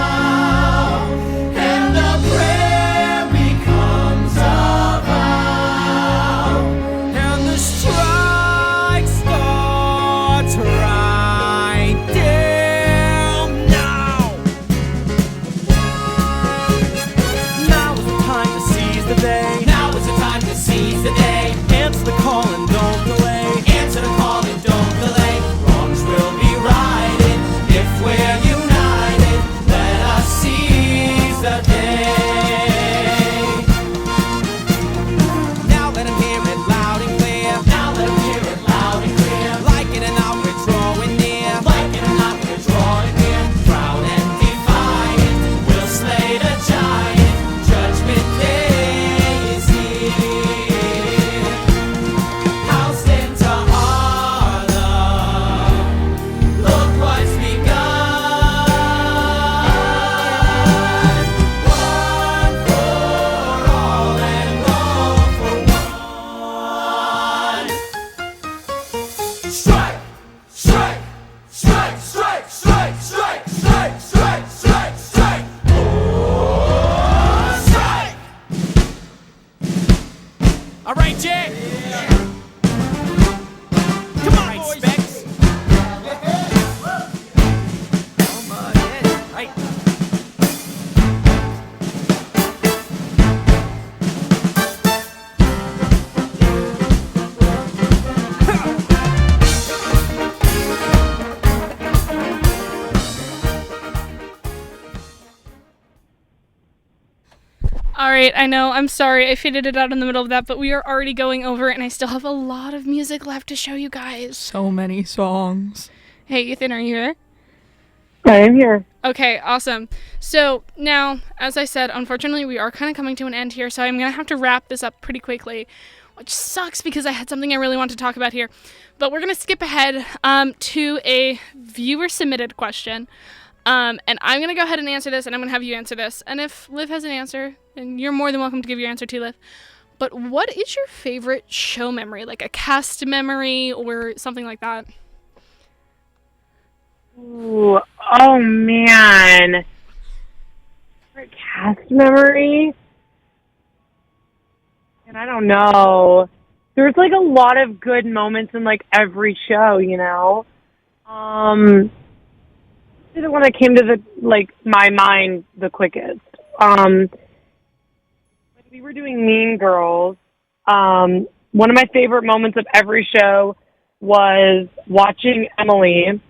and the prayer becomes a vow, and the strike starts right there now. Now is the time to seize the day. Now is the time to seize the day. Answer the call and don't delay. Answer the call and don't delay. Wrongs will be righted if we're united. Let us seize the day. Now let 'em hear it loud and clear. Now let 'em hear it loud and clear. Like it or not, we're drawing near. Like it or not, we're drawing near. Proud and defiant, we'll slay the giant. Judgment Day is here. Housed into Harlem, look what's begun. One for all and all for one. Strike, strike, strike, strike, strike, strike, strike, strike, strike, strike. Oh, strike! All right, Jay. Come on, boys. Specs. Right. All right, I know. I'm sorry. I faded it out in the middle of that, but we are already going over it, and I still have a lot of music left to show you guys. So many songs. Hey, Ethan, are you here? I am here. Okay, awesome. So now, as I said, unfortunately, we are kind of coming to an end here, so I'm going to have to wrap this up pretty quickly, which sucks because I had something I really want to talk about here. But we're going to skip ahead to a viewer-submitted question. And I'm going to go ahead and answer this, and I'm going to have you answer this. And if Liv has an answer, then you're more than welcome to give your answer too, Liv. But what is your favorite show memory? Like a cast memory or something like that? Ooh, oh man. For cast memory? And I don't know. There's like a lot of good moments in like every show, you know? The one that came to the my mind the quickest. When we were doing Mean Girls, one of my favorite moments of every show was watching Emily. I'm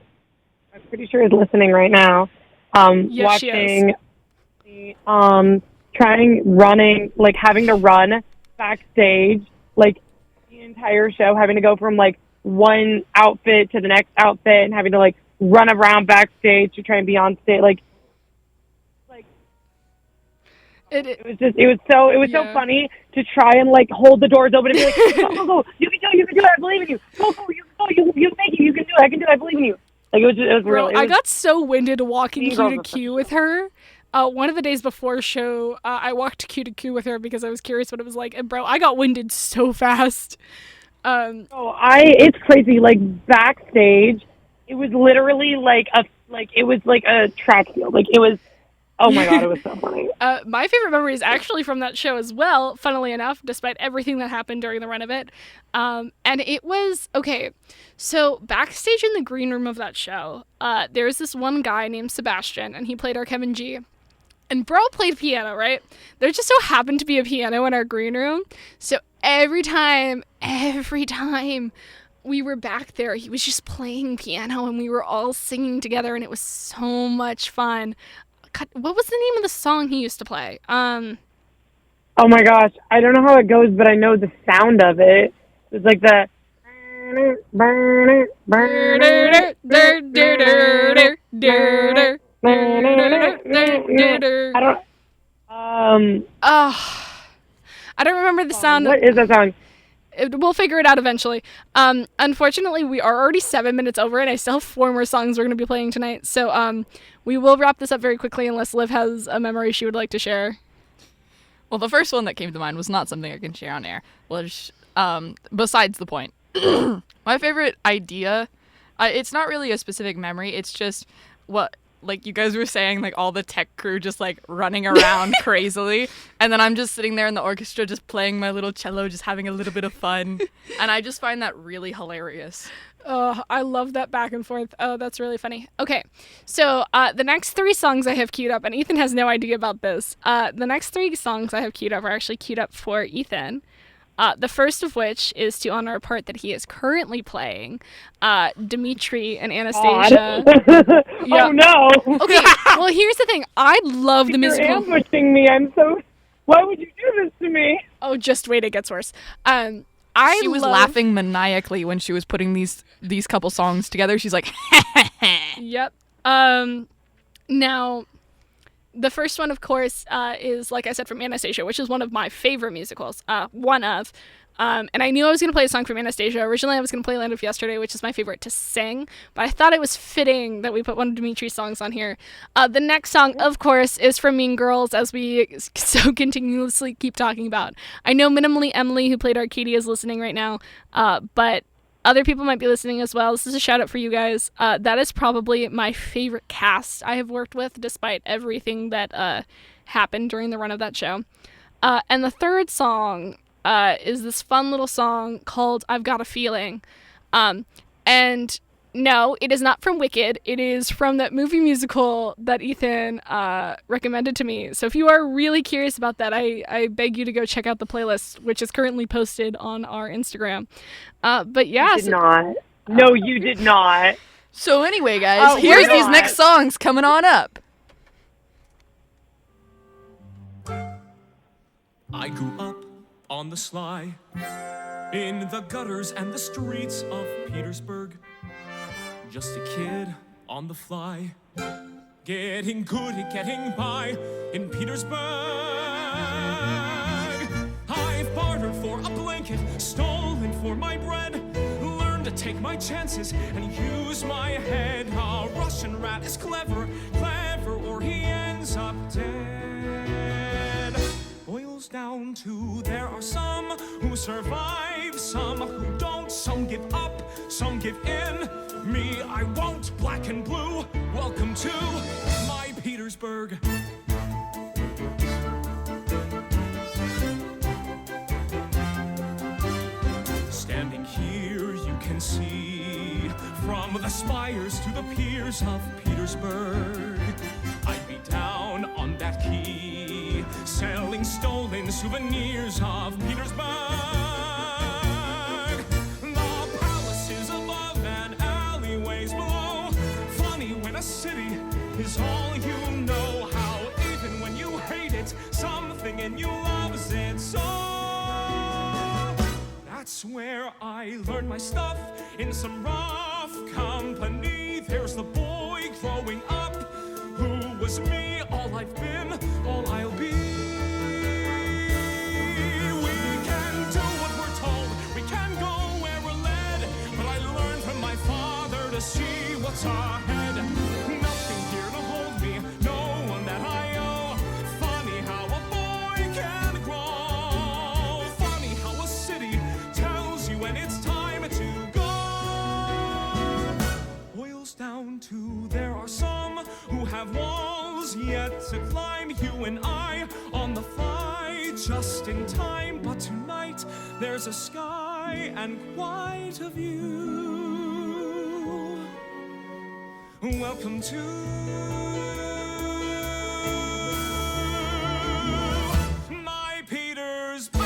pretty sure is listening right now. Yes, she watching running, like having to run backstage, like the entire show, having to go from like one outfit to the next outfit and having to like run around backstage to try and be on stage. Like It was so funny to try and like hold the doors open and be like, go, you can do it, I believe in you. Go, you can make it, you can do it, I can do it, I believe in you. Like it was really. I got so winded walking queue to queue with her. One of the days before show, I walked queue to queue with her because I was curious what it was like, and bro, I got winded so fast. It's crazy. Like backstage, it was literally like a track field. Like it was. Oh my god, it was so funny. My favorite memory is actually from that show as well, funnily enough, despite everything that happened during the run of it. And it was, okay, so backstage in the green room of that show, there was this one guy named Sebastian, and he played our Kevin G. And bro played piano, right? There just so happened to be a piano in our green room. So every time we were back there, he was just playing piano, and we were all singing together, and it was so much fun. What was the name of the song he used to play? Oh my gosh, I don't know how it goes, but I know the sound of it. It's like the. I don't remember the sound. What is that song? We'll figure it out eventually. Unfortunately, we are already 7 minutes over, and I still have 4 more songs we're going to be playing tonight. So we will wrap this up very quickly unless Liv has a memory she would like to share. Well, the first one that came to mind was not something I can share on air. Which, besides the point. My favorite idea, it's not really a specific memory. It's just what, like you guys were saying, like all the tech crew just like running around crazily. And then I'm just sitting there in the orchestra just playing my little cello, just having a little bit of fun. And I just find that really hilarious. Oh, I love that back and forth. Oh, that's really funny. Okay, so the next 3 songs I have queued up, and Ethan has no idea about this. The next 3 songs I have queued up are actually queued up for Ethan. The first of which is to honor a part that he is currently playing, Dimitri and Anastasia. Oh no! Okay, well here's the thing. I love the musical. You're ambushing me. I'm so. Why would you do this to me? Oh, just wait, it gets worse. She was laughing maniacally when she was putting these couple songs together. She's like, Yep. Now, the first one, of course, is, like I said, from Anastasia, which is one of my favorite musicals. And I knew I was going to play a song from Anastasia. Originally, I was going to play Land of Yesterday, which is my favorite to sing. But I thought it was fitting that we put one of Dimitri's songs on here. The next song, of course, is from Mean Girls, as we so continuously keep talking about. I know minimally Emily, who played Arcadia, is listening right now. But other people might be listening as well. This is a shout out for you guys. That is probably my favorite cast I have worked with, despite everything that happened during the run of that show. And the third song is this fun little song called I've Got a Feeling. And no, it is not from Wicked. It is from that movie musical that Ethan recommended to me. So if you are really curious about that, I beg you to go check out the playlist, which is currently posted on our Instagram. But yeah. You did not. No, you did not. So anyway, guys, here's these next songs coming on up. I grew up on the sly, in the gutters and the streets of Petersburg. Just a kid on the fly, getting good at getting by in Petersburg. I've bartered for a blanket, stolen for my bread, learned to take my chances and use my head. A Russian rat is clever, or he ends up dead. Boils down to there are some who survive, some who don't, some give up, some give in. Me, I won't. Black and blue, welcome to my Petersburg. Standing here, you can see from the spires to the piers of Petersburg. I'd be down on that quay, selling stolen souvenirs of Petersburg. The palaces above and alleyways below. Funny when a city is all you know. How even when you hate it, something in you loves it so. That's where I learned my stuff, in some rough company. There's the boy growing up who was me, all I've been, all I'll be. to see what's ahead. Nothing here to hold me, no one that I owe. Funny how a boy can grow. Funny how a city tells you when it's time to go. Boils down to there are some who have walls yet to climb. You and I on the fly, just in time. But tonight there's a sky and quite a view. Welcome to my Petersburg.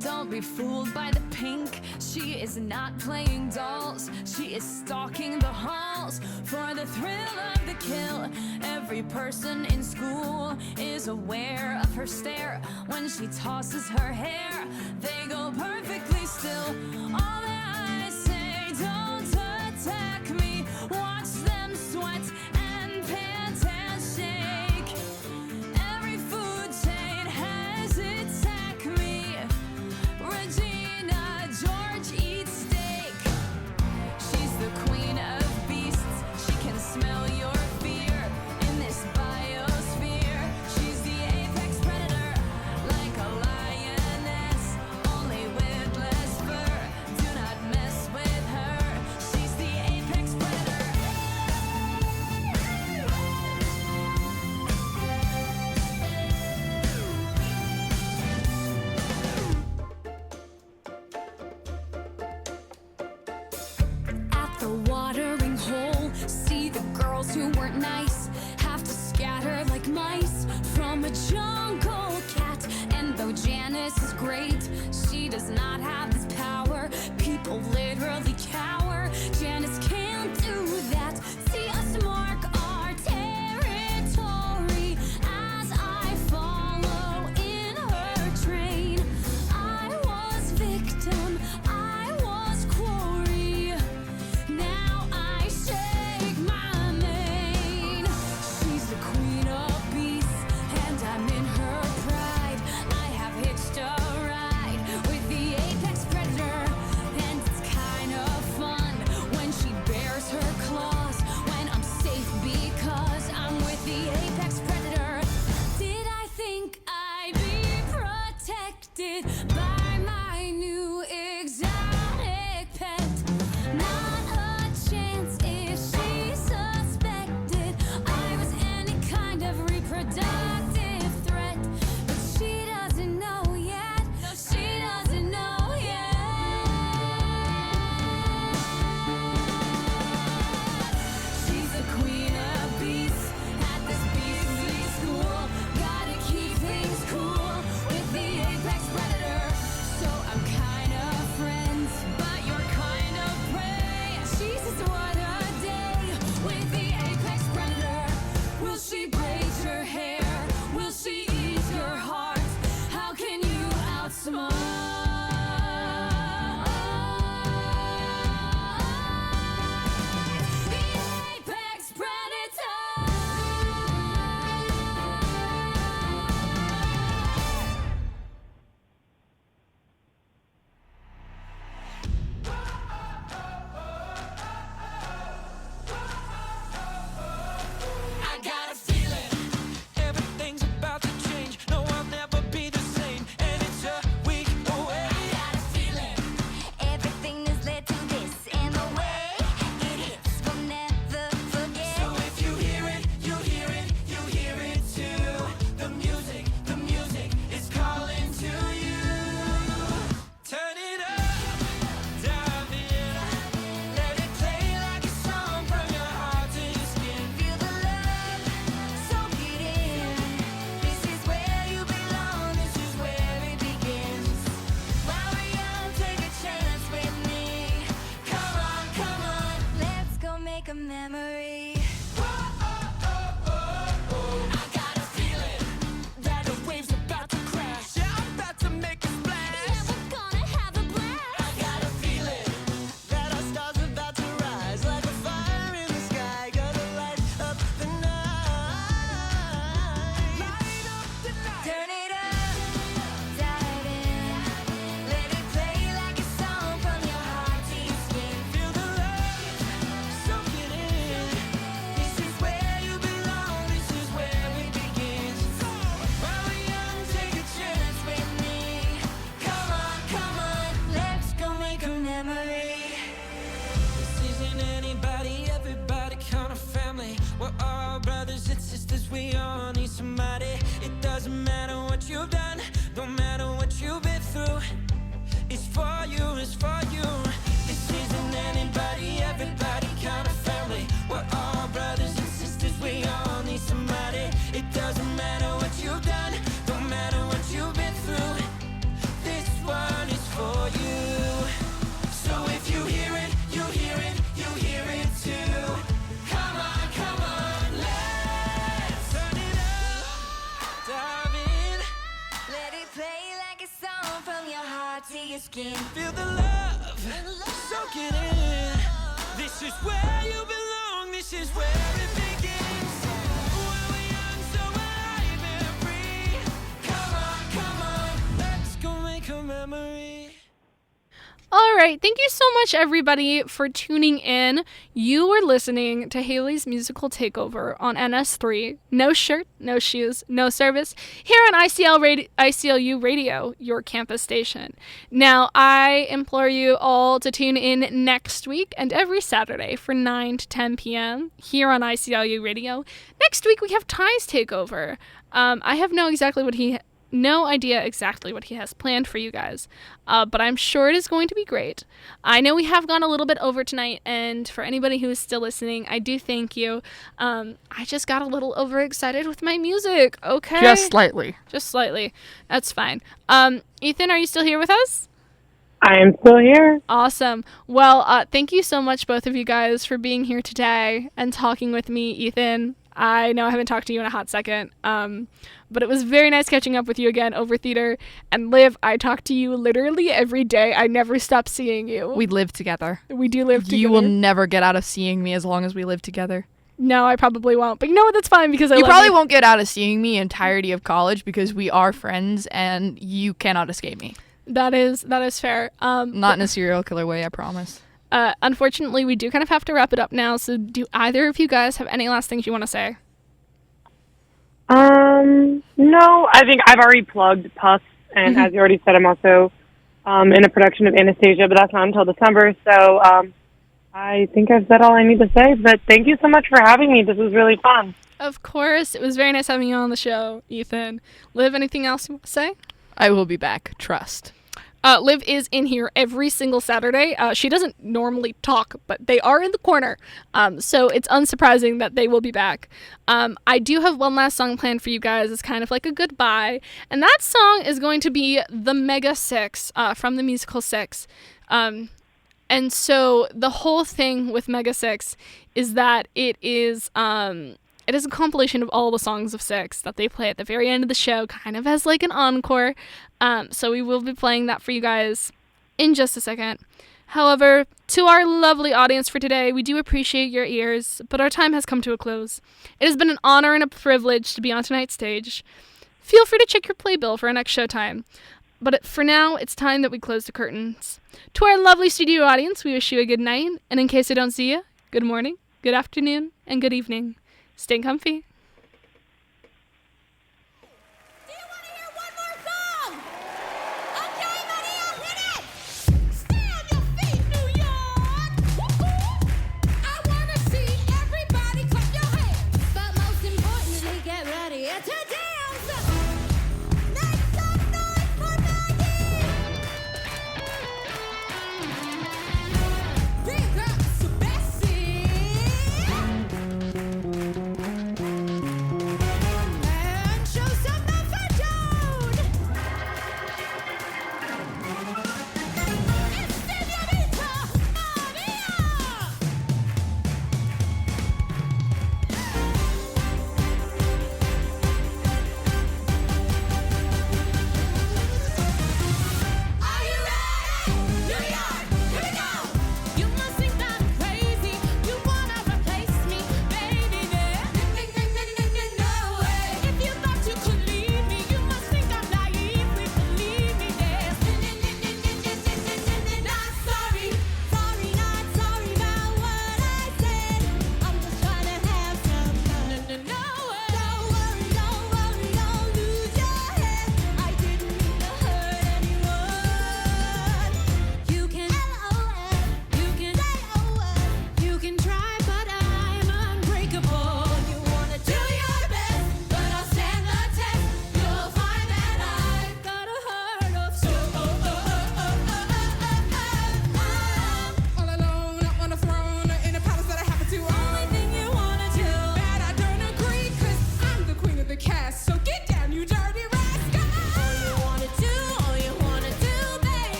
Don't be fooled by the pink. She is not playing dolls. She is stalking the halls for the thrill of the kill. Every person in school is aware of her stare. When she tosses her hair, they go perfectly still. All their eyes say, don't attack me. Watch them sweat and pant and shake. Every food chain has its Acme. Regina George eats steak. She's the queen of beasts. She can smell your fear in this biosphere. She's the apex predator, like a lioness, only with less fur. Do not mess with her. She's the apex predator. At the watering hole, see the girls who weren't nice have to scatter like mice from a jungle cat. And though Janice is great, she does not have this power. People literally cower. Janice can't do that. See us mark our territory as I follow in her train. I was victim, I was quarry. Now I shake my mane. She's the queen of beasts, and I'm in her pride. I have hitched a ride with the Let it play like a song from your heart to your skin. Feel the love, soak it in. This is where you belong, this is where it begins. When we're young, so alive and free. Come on, let's go make a memory. All right, thank you so much, everybody, for tuning in. You were listening to Hailey's musical takeover on NS3. No shirt, no shoes, no service. Here on ICLU Radio, your campus station. Now, I implore you all to tune in next week and every Saturday for 9 to 10 p.m. here on ICLU Radio. Next week, we have Ty's takeover. I have no idea exactly what he has planned for you guys, but I'm sure it is going to be great. I know we have gone a little bit over tonight, and for anybody who is still listening, I do thank you. I just got a little overexcited with my music, okay? Just slightly. Just slightly. That's fine. Ethan, are you still here with us? I am still here. Awesome. Well, thank you so much, both of you guys, for being here today and talking with me, Ethan. I know I haven't talked to you in a hot second, but it was very nice catching up with you again over theater. And Liv, I talk to you literally every day. I never stop seeing you. We live together. We do live together. You will never get out of seeing me as long as we live together. No, I probably won't. But you know what? That's fine because You probably won't get out of seeing me entirety of college because we are friends and you cannot escape me. That is fair. Not in a serial killer way, I promise. Unfortunately, we do kind of have to wrap it up now. So do either of you guys have any last things you want to say? No, I think I've already plugged Puffs, and as you already said, I'm also in a production of Anastasia, but that's not until December, so I think I've said all I need to say, but thank you so much for having me. This was really fun. Of course. It was very nice having you on the show, Ethan. Liv, anything else you want to say? I will be back. Trust. Liv is in here every single Saturday. She doesn't normally talk, but they are in the corner. So it's unsurprising that they will be back. I do have one last song planned for you guys. It's kind of like a goodbye. And that song is going to be The Mega Six from the musical Six. And so the whole thing with Mega Six is that it is a compilation of all the songs of Six that they play at the very end of the show, kind of as like an encore. So we will be playing that for you guys in just a second. However, to our lovely audience for today, we do appreciate your ears, but our time has come to a close. It has been an honor and a privilege to be on tonight's stage. Feel free to check your playbill for our next showtime. But for now, it's time that we close the curtains. To our lovely studio audience, we wish you a good night, and in case I don't see you, good morning, good afternoon, and good evening. Stay comfy.